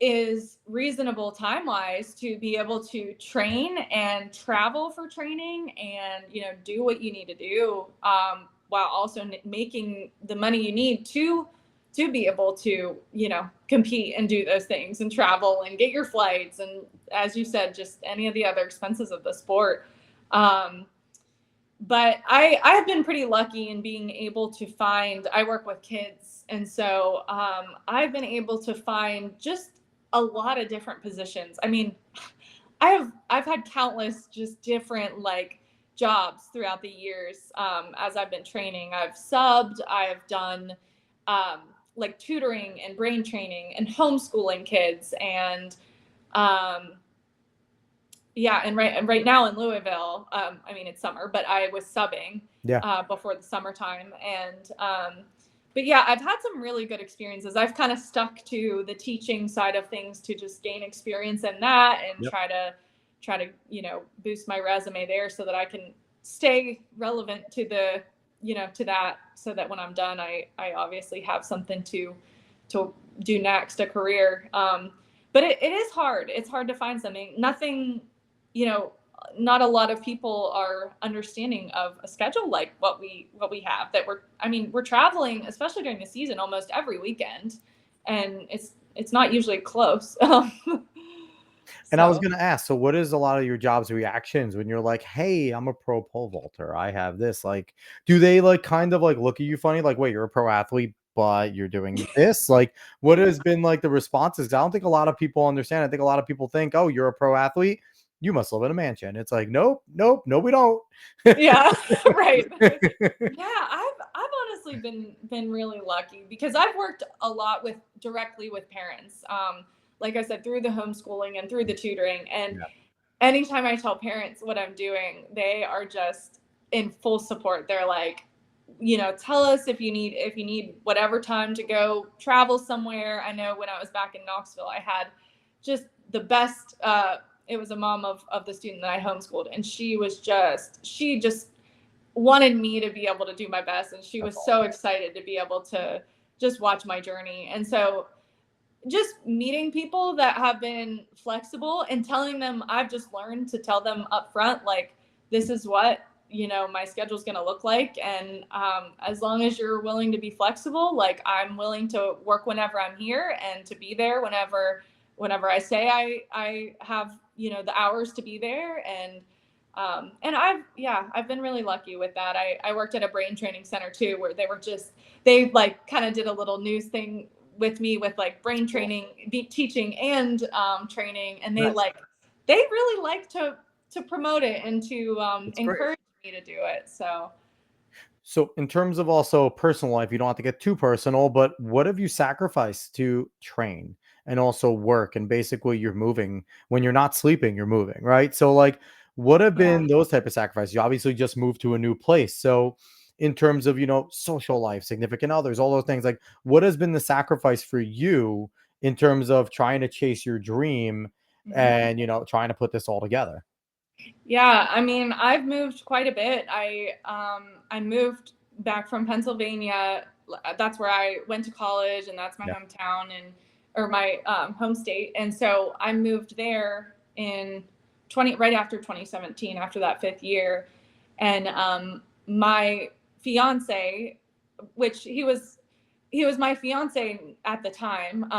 is reasonable time wise to be able to train and travel for training and do what you need to do, while also making the money you need to be able to compete and do those things and travel and get your flights and, as you said, just any of the other expenses of the sport. But I have been pretty lucky in being able to find. I work with kids, and so I've been able to find just a lot of different positions. I mean, I've had countless just different like jobs throughout the years, as I've been training. I've subbed. I've done um, like tutoring and brain training and homeschooling kids and um, yeah, and right now in Louisville, I mean it's summer, but I was subbing Yeah. before the summertime, and but yeah, I've had some really good experiences. I've kind of stuck to the teaching side of things to just gain experience in that and Yep. try to boost my resume there so that I can stay relevant to the to that, so that when I'm done, I obviously have something to do next, a career. But it is hard. It's hard to find something. Nothing, you know, not a lot of people are understanding of a schedule like what we have. That we're traveling, especially during the season, almost every weekend, and it's not usually close. And I was So gonna ask, so what is a lot of your job's reactions when you're like, "Hey, I'm a pro pole vaulter. I have this." Like, do they like kind of like look at you funny, like, "Wait, you're a pro athlete, but you're doing this?" Like, what has been like the responses? I don't think a lot of people understand. I think a lot of people think, "Oh, you're a pro athlete. You must live in a mansion." It's like, nope, nope, no, we don't. yeah, right. Yeah, I've honestly been really lucky because I've worked a lot with directly with parents. Like I said, through the homeschooling and through the tutoring, and Yeah. anytime I tell parents what I'm doing, they are just in full support. They're like, tell us if you need whatever time to go travel somewhere. I know when I was back in Knoxville, I had just the best. It was a mom of the student that I homeschooled, and she just wanted me to be able to do my best, and she That's was so awesome. excited to be able to just watch my journey. And so just meeting people that have been flexible and telling them, I've just learned to tell them up front, like, this is what my schedule is going to look like, and as long as you're willing to be flexible, like, I'm willing to work whenever I'm here and to be there whenever I say I have the hours to be there. And I've been really lucky with that. I worked at a brain training center too, where they like kind of did a little news thing with me with like brain Cool. training, teaching, and training, and they Nice. like they really like to promote it and to That's great. encourage me to do it. So So, in terms of also personal life, you don't have to get too personal, but what have you sacrificed to train and also work? And basically, you're moving when you're not sleeping, you're moving, right? So, like, what have yeah. been those type of sacrifices? You obviously just moved to a new place. So, in terms of, social life, significant others, all those things, like, what has been the sacrifice for you in terms of trying to chase your dream Mhm. and, trying to put this all together? Yeah, I mean, I've moved quite a bit. I moved back from Pennsylvania. That's where I went to college, and that's my Yeah. hometown or my home state. And so I moved there in right after 2017, after that 5th year. And my fiance, which he was my fiance at the time.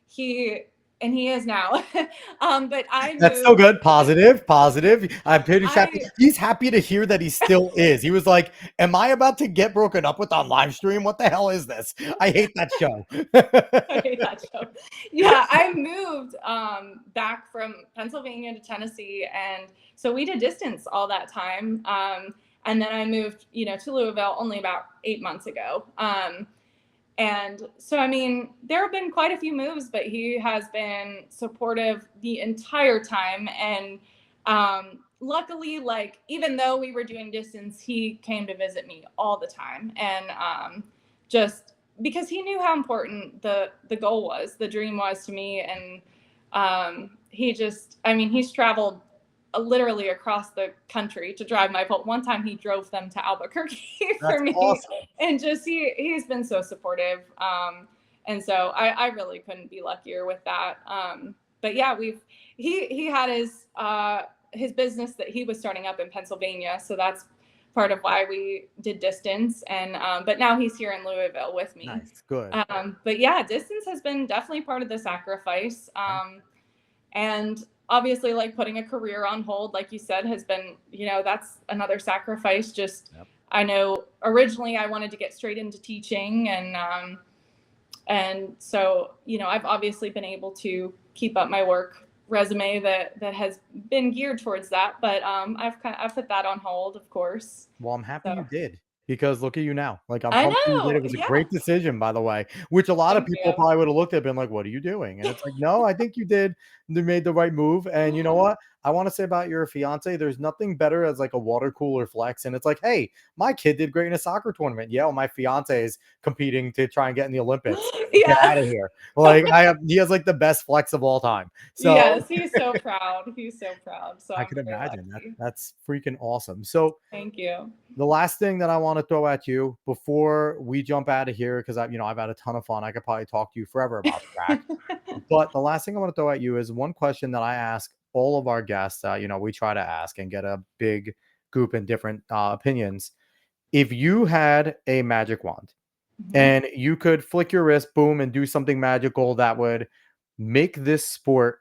He is now. But I That's so moved. good. Positive, positive. I'm pretty happy. I He's happy to hear that he still is. He was like, "Am I about to get broken up with on live stream? What the hell is this? I hate that show." I hate that show. Yeah, I moved back from Pennsylvania to Tennessee, and so we did distance all that time. And then I moved, to Louisville only about 8 months ago. And so, I mean, there have been quite a few moves, but he has been supportive the entire time. And luckily, like, even though we were doing distance, he came to visit me all the time. And just because he knew how important the goal was, the dream was to me. And he's traveled literally across the country to drive my boat. One time he drove them to Albuquerque for That's me. awesome. And just he's been so supportive. And so I really couldn't be luckier with that. But yeah, he had his business that he was starting up in Pennsylvania. So that's part of why we did distance. And but now he's here in Louisville with me. Nice, good. But yeah, distance has been definitely part of the sacrifice. And obviously, like, putting a career on hold, like you said, has been, that's another sacrifice. Just, Yep. I know originally I wanted to get straight into teaching, and so, I've obviously been able to keep up my work resume that has been geared towards that, but I've put that on hold, of course. Well, I'm happy you So did, because look at you now. Like, I'm I pumped that you did. know, It was a yeah. great decision, by the way, which a lot of Thank people you. probably would have looked at and been like, "What are you doing?" And it's like, no, I think you made the right move. And you know what? I want to say about your fiance, there's nothing better as like a water cooler flex. And it's like, hey, my kid did great in a soccer tournament. Yeah, well, my fiance is competing to try and get in the Olympics. Get Yeah. out of here. Like, he has like the best flex of all time. So Yes, he's so proud. He's so proud. So I I'm could very imagine lucky. that's freaking awesome. So Thank you. the last thing that I want to throw at you before we jump out of here, because I've had a ton of fun. I could probably talk to you forever about track. But the last thing I want to throw at you is one question that I ask all of our guests. We try to ask and get a big group and different opinions. If you had a magic wand Mhm. and you could flick your wrist, boom, and do something magical that would make this sport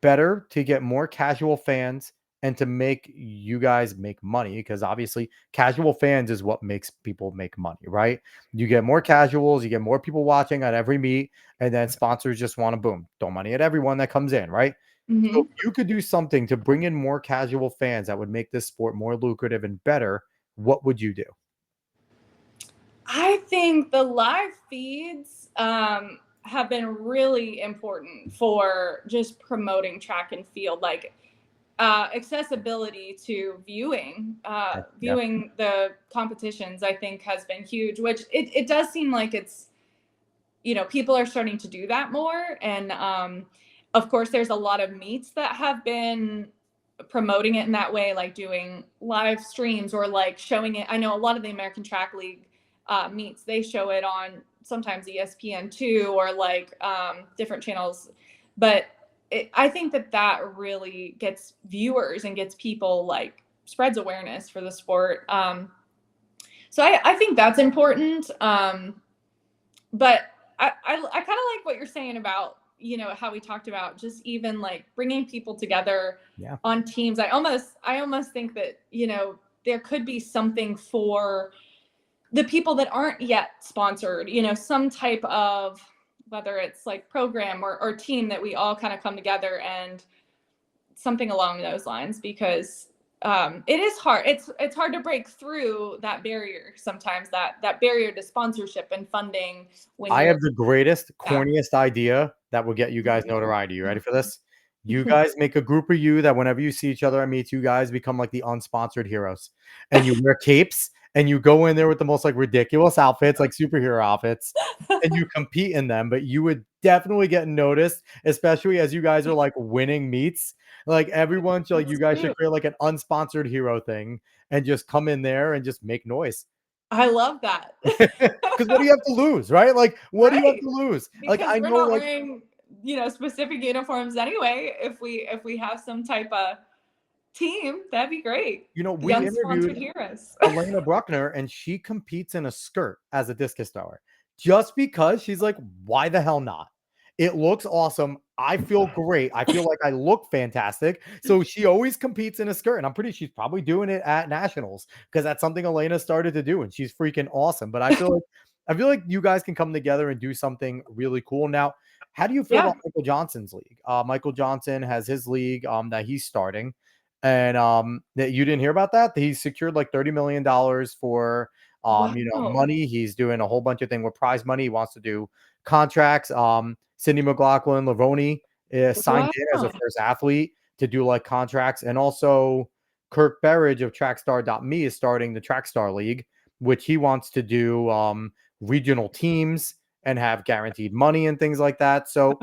better, to get more casual fans, and to make you guys make money, because obviously casual fans is what makes people make money, right? You get more casuals, you get more people watching at every meet, and then sponsors just want to boom, throw money at everyone that comes in, right? So Mhm. if you could do something to bring in more casual fans that would make this sport more lucrative and better, what would you do? I think the live feeds have been really important for just promoting track and field, like accessibility to Yeah. viewing the competitions. I think has been huge, which it does seem like it's, people are starting to do that more. And of course, there's a lot of meets that have been promoting it in that way, like doing live streams or like showing it. I know a lot of the American Track League meets, they show it on sometimes ESPN2 or like different channels. But I think that really gets viewers and gets people, like, spreads awareness for the sport. So I think that's important. But I kind of like what you're saying about, how we talked about just even like bringing people together Yeah. on teams. I almost think that, there could be something for the people that aren't yet sponsored, some type of, whether it's like program or team, that we all kind of come together and something along those lines, because it is hard. It's hard to break through that barrier sometimes, that barrier to sponsorship and funding when I you're have the greatest, yeah. corniest idea that will get you guys notoriety. You ready for this? You guys make a group of you that whenever you see each other at meets, you guys become like the unsponsored heroes, and you wear capes and you go in there with the most like ridiculous outfits, like superhero outfits, and you compete in them. But you would definitely get noticed, especially as you guys are like winning meets. Like everyone should, like, you That's guys should cute. create like an unsponsored hero thing and just come in there and just make noise. I love that. Because what do you have to lose, right? Like, what do you have Right. to lose? Like, Because I we're know, not like, wearing, specific uniforms anyway. If we have some type of team, that'd be great. The we unsponsored interviewed heroes. Elena Bruckner, and she competes in a skirt as a discus thrower just because she's like, why the hell not? It looks awesome. I feel great. I feel like I look fantastic. So she always competes in a skirt. And I'm pretty she's probably doing it at nationals because that's something Elena started to do. And she's freaking awesome. But I feel like you guys can come together and do something really cool. Now, how do you feel Yeah. about Michael Johnson's league? Michael Johnson has his league that he's starting. And that you didn't hear about that? He secured like $30 million for Wow. money. He's doing a whole bunch of things with prize money. He wants to do contracts. Cindy McLaughlin Lavoni signed in as a Wow. first athlete to do like contracts. And also Kirk Berridge of Trackstar.me is starting the Trackstar League, which he wants to do regional teams and have guaranteed money and things like that. So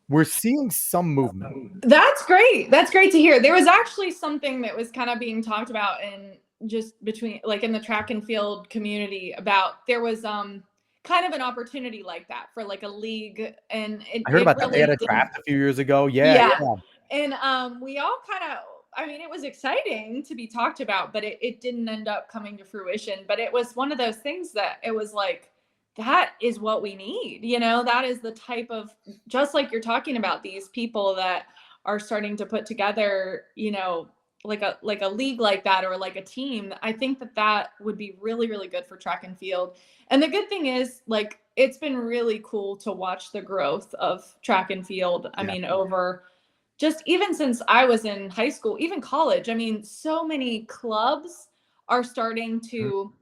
we're seeing some movement. That's great. That's great to hear. There was actually something that was kind of being talked about in just between like in the track and field community about there was kind of an opportunity like that for like a league, and it, I heard it about that. They had really a didn't. draft a few years ago. Yeah, Yeah. yeah. And we all kind of, I mean, it was exciting to be talked about, but it didn't end up coming to fruition. But it was one of those things that it was like, that is what we need. That is the type of, just like you're talking about, these people that are starting to put together, like a league like that, or like a team. I think that would be really, really good for track and field. And the good thing is, like, it's been really cool to watch the growth of track and field. I Yeah. mean, over just even since I was in high school, even college, I mean, so many clubs are starting Mhm. to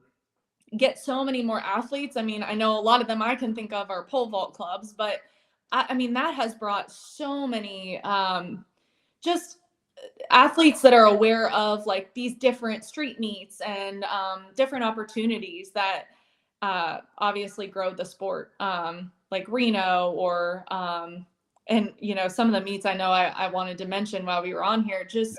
get so many more athletes. I mean, I know a lot of them I can think of are pole vault clubs, but I mean, that has brought so many just athletes that are aware of like these different street meets and different opportunities that obviously grow the sport, like Reno or and some of the meets I know I wanted to mention while we were on here. Just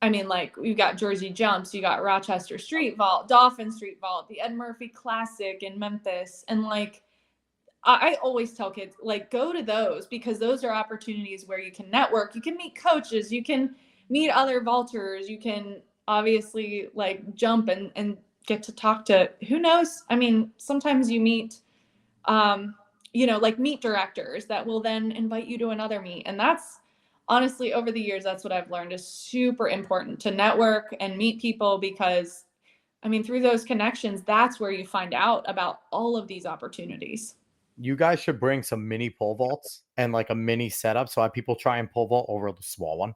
I mean, like we've got Jersey Jumps, you got Rochester Street Vault, Dauphin Street Vault, the Ed Murphy Classic in Memphis, and like I always tell kids, like, go to those because those are opportunities where you can network, you can meet coaches, you can meet other vaulters, you can obviously like jump and get to talk to who knows. I mean, sometimes you meet, like meet directors that will then invite you to another meet. And that's honestly, over the years, that's what I've learned is super important to network and meet people because, I mean, through those connections, that's where you find out about all of these opportunities. You guys should bring some mini pole vaults and like a mini setup so I people try and pole vault over the small one.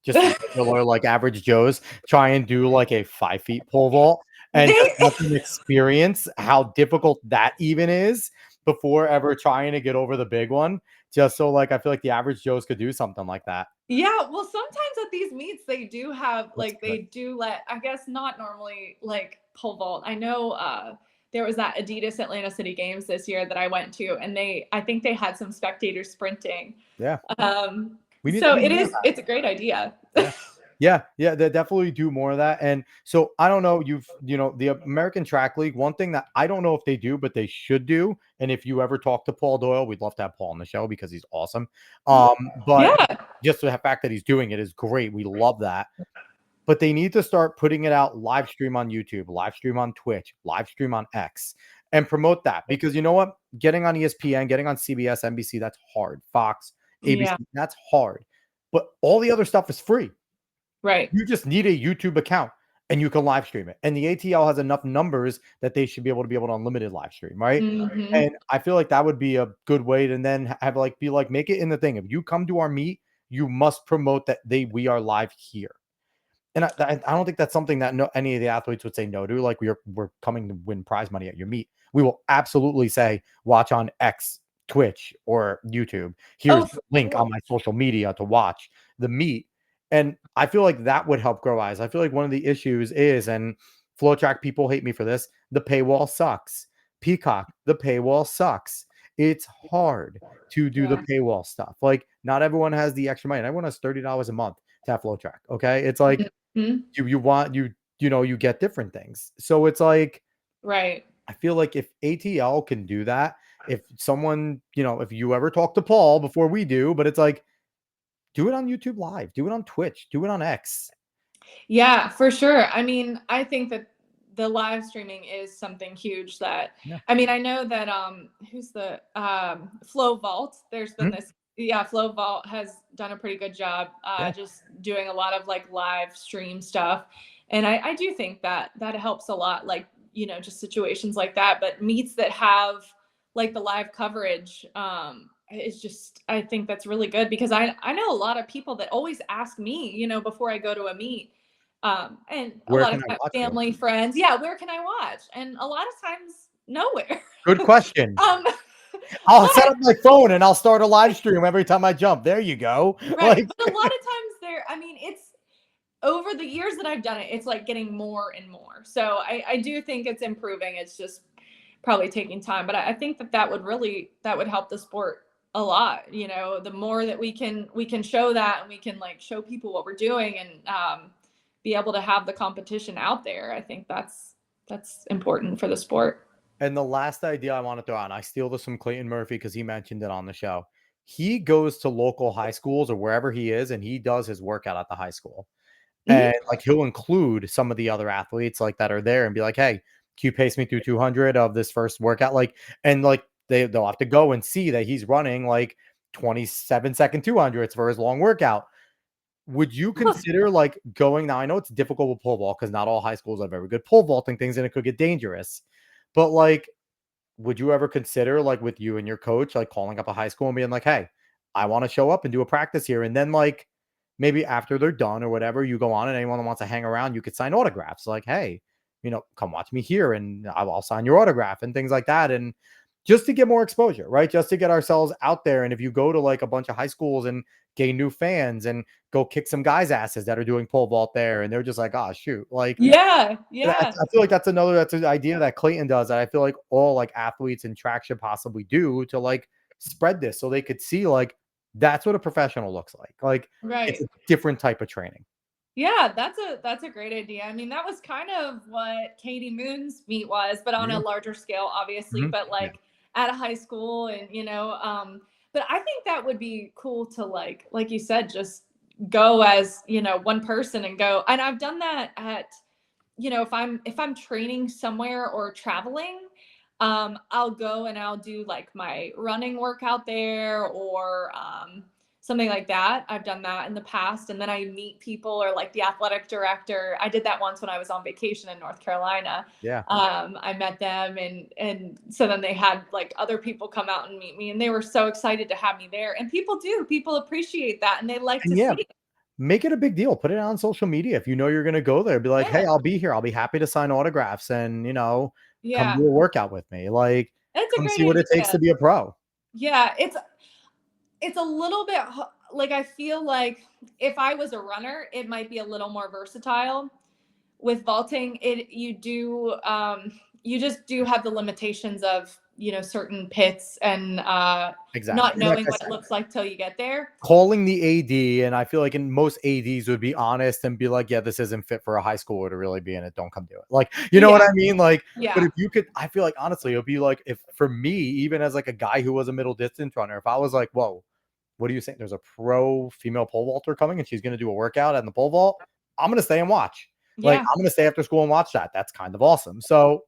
Just regular, like average Joes try and do like a 5 feet pole vault and just They let them experience how difficult that even is before ever trying to get over the big one. Just so like I feel like the average Joes could do something like that. Yeah, well, sometimes at these meets they do have That's like good. they do let, I guess not normally like pole vault. I know there was that Adidas Atlanta City Games this year that I went to, and I think they had some spectators sprinting. Yeah. Um We need to so do more of that. it's a great idea. Yeah. Yeah, yeah, they definitely do more of that. And so I don't know, the American Track League, one thing that I don't know if they do, but they should do. And if you ever talk to Paul Doyle, we'd love to have Paul on the show because he's awesome. But Yeah. just the fact that he's doing it is great. We love that. But they need to start putting it out live stream on YouTube, live stream on Twitch, live stream on X, and promote that. Because you know what? Getting on ESPN, getting on CBS, NBC, that's hard. Fox, Yeah. ABC, that's hard. But all the other stuff is free. Right. You just need a YouTube account and you can live stream it. And the ATL has enough numbers that they should be able to unlimited live stream, right? Mhm. And I feel like that would be a good way to then have like be like make it in the thing. If you come to our meet, you must promote that we are live here. And I don't think that's something that any of the athletes would say no to. Like we're coming to win prize money at your meet. We will absolutely say watch on X, Twitch, or YouTube. Here's Oh, the for link on sure. my social media to watch the meet. And I feel like that would help grow eyes. I feel like one of the issues is, and flow track people hate me for this, the paywall sucks. Peacock, the paywall sucks. It's hard to do the Yeah. paywall stuff. Like not everyone has the extra money. Everyone has $30 a month to have flow track. Okay. It's like Mhm. you want you get different things. So it's like Right. I feel like if ATL can do that, if someone, if you ever talk to Paul before we do, but it's like, do it on YouTube Live, do it on Twitch, do it on X. Yeah, for sure. I mean, I think that the live streaming is something huge that Yeah. I mean, I know that who's the Flow Vault, there's been Mhm. this Flow Vault has done a pretty good job Yeah. just doing a lot of like live stream stuff. And I do think that that helps a lot, like, just situations like that. But meets that have like the live coverage, it's just I think that's really good because I know a lot of people that always ask me, before I go to a meet, and a Where lot can of I times watch you? family, friends, yeah, where can I watch? And a lot of times nowhere. Good question. um, I'll set but up my phone and I'll start a live stream every time I jump. There you go. right, but a lot of times there, I mean, it's over the years that I've done it, it's like getting more and more. So I do think it's improving. It's just probably taking time, but I think that that would help the sport a lot. The more that we can show that and we can like show people what we're doing and be able to have the competition out there. I think that's important for the sport. And the last idea I want to throw out, and I steal this from Clayton Murphy because he mentioned it on the show. He goes to local high schools or wherever he is, and he does his workout at the high school. And Mhm. like he'll include some of the other athletes like that are there and be like, "Hey, can you pace me through 200 of this first workout?" Like, and like they'll have to go and see that he's running like 27-second 200s for his long workout. Would you consider like going now? I know it's difficult with pole vault because not all high schools have very good pole vaulting things and it could get dangerous. But like, would you ever consider like with you and your coach, like calling up a high school and being like, "Hey, I want to show up and do a practice here." And then like maybe after they're done or whatever, you go on and anyone that wants to hang around, you could sign autographs. Like, "Hey, come watch me here and I'll sign your autograph," and things like that. And just to get more exposure, right? Just to get ourselves out there. And if you go to like a bunch of high schools and gain new fans and go kick some guys' asses that are doing pole vault there, and they're just like, "Oh shoot," like Yeah, I yeah. feel like that's an idea that Clayton does that I feel like all like athletes and track should possibly do to like spread this so they could see like that's what a professional looks like. Like it's Right. a different type of training. Yeah, that's a great idea. I mean, that was kind of what Katie Moon's meet was, but on a Yeah. larger scale, obviously, Mhm. but Yeah. like at a high school and but I think that would be cool to like you said, just go as, one person and go. And I've done that at, if I'm training somewhere or traveling, I'll go and I'll do like my running workout there or something like that. I've done that in the past. And then I meet people or like the athletic director. I did that once when I was on vacation in North Carolina. Yeah. I met them and so then they had like other people come out and meet me and they were so excited to have me there. And people appreciate that and they like to And yeah, see it. make it a big deal. Put it on social media. If you know you're gonna go there, be like, "Hey, Yeah. I'll be here. I'll be happy to sign autographs and come Yeah. do a workout with me. Like, That's a come great see what it takes idea. to be a pro." Yeah, it's a little bit like I feel like if I was a runner, it might be a little more versatile. With vaulting, you just do have the limitations of certain pits and not Exactly. And like knowing I what it said, looks like till you get there. calling the AD, and I feel like in most ADs would be honest and be like, "Yeah, this isn't fit for a high schooler to really be in it. Don't come do it." Like, you know what Yeah, I mean? Like, but yeah, if you could, I feel like honestly, it would be like if for me, even as like a guy who was a middle distance runner, if I was like, "Whoa, what are you saying? There's a pro female pole vaulter coming and she's going to do a workout at the pole vault." I'm going to stay and watch. Like, yeah. I'm going to stay after school and watch that. That's kind of awesome. So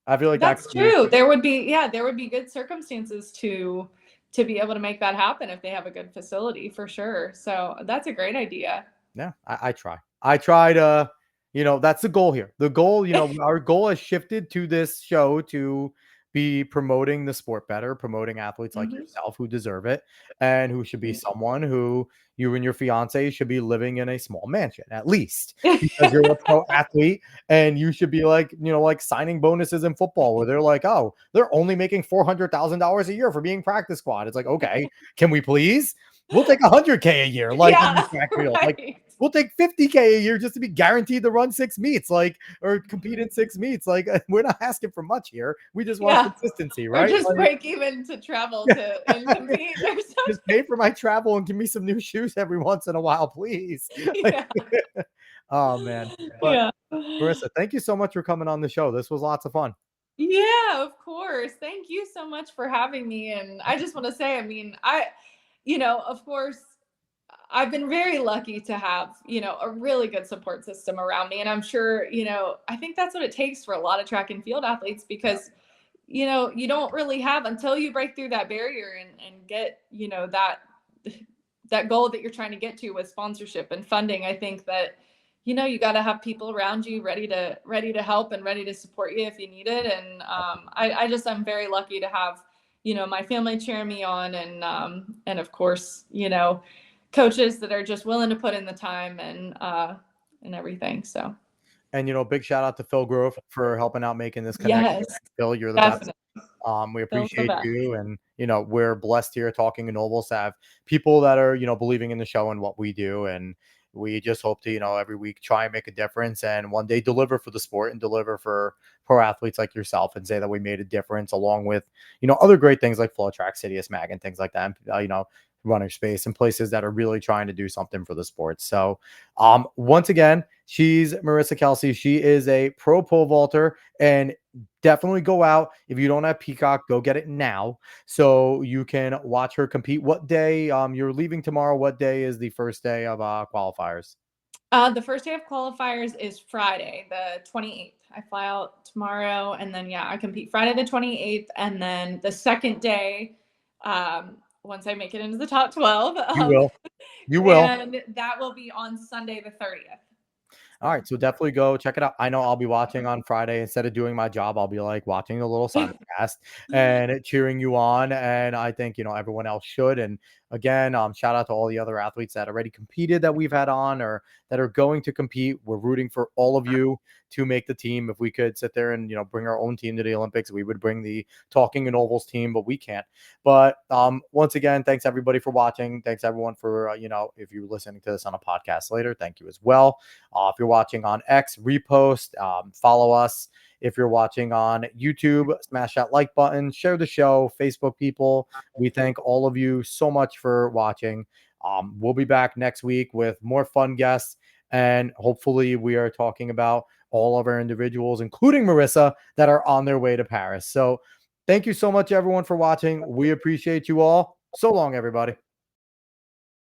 I feel like that That's could be true. There would be good circumstances to be able to make that happen if they have a good facility for sure. So that's a great idea. yeah, I try. I try to, that's the goal here. The goal, our goal has shifted to this show to be promoting the sport better, promoting athletes like Mhm. yourself who deserve it and who should be someone who you and your fiance should be living in a small mansion at least because you're a pro athlete and you should be like, like signing bonuses in football where they're like, "Oh, they're only making $400,000 a year for being practice squad." It's like, "Okay, can we please? We'll take 100K a year, like on the Yeah, track field. Like right. we'll take 50K a year just to be guaranteed to run 6 meets, like, or compete in 6 meets. Like, we're not asking for much here. We just want Yeah. consistency, Or right? just Like, break even to travel to and compete or just something. pay for my travel and give me some new shoes every once in a while, please. Like, Yeah. Oh man. But Yeah. Marissa, thank you so much for coming on the show. This was lots of fun. Yeah, of course. Thank you so much for having me. And I just want to say, I mean, of course, I've been very lucky to have, a really good support system around me. And I'm sure, I think that's what it takes for a lot of track and field athletes because, you don't really have until you break through that barrier and get, that goal that you're trying to get to with sponsorship and funding. I think that, you got to have people around you ready to help and ready to support you if you need it. And I'm very lucky to have, my family cheering me on and of course, coaches that are just willing to put in the time and everything. So And big shout out to Phil Grove for helping out making this connection. yes, Phil, you're the best. definitely. We Phil's the appreciate best. you, and we're blessed here talking in Nobles to have people that are believing in the show and what we do, and we just hope to every week try and make a difference, and one day deliver for the sport and deliver for pro athletes like yourself, and say that we made a difference, along with other great things like Flow Track, Citius Mag, and things like that. Runner Space and places that are really trying to do something for the sport. So, once again, she's Marissa Kalsey. She is a pro pole vaulter, and definitely go out. If you don't have Peacock, go get it now so you can watch her compete. What day? You're leaving tomorrow. What day is the first day of qualifiers? The first day of qualifiers is Friday, the 28th. I fly out tomorrow, and then I compete Friday the 28th, and then the second day, once I make it into the top 12, You will. You will. and that will be on Sunday the 30th. All right, so definitely go check it out. I know I'll be watching on Friday. Instead of doing my job, I'll be like watching the little simulcast and cheering you on. And I think everyone else should. And again, shout out to all the other athletes that already competed that we've had on or that are going to compete. We're rooting for all of you to make the team. If we could sit there and bring our own team to the Olympics, we would bring the Talking in Ovals team, but we can't. But once again, thanks everybody for watching. Thanks everyone for if you're listening to this on a podcast later, thank you as well. If you're watching on X, repost, follow us. If you're watching on YouTube, smash that like button, share the show, Facebook people. We thank all of you so much for watching. We'll be back next week with more fun guests, and hopefully we are talking about all of our individuals, including Marissa, that are on their way to Paris. So thank you so much, everyone, for watching. We appreciate you all. So long, everybody.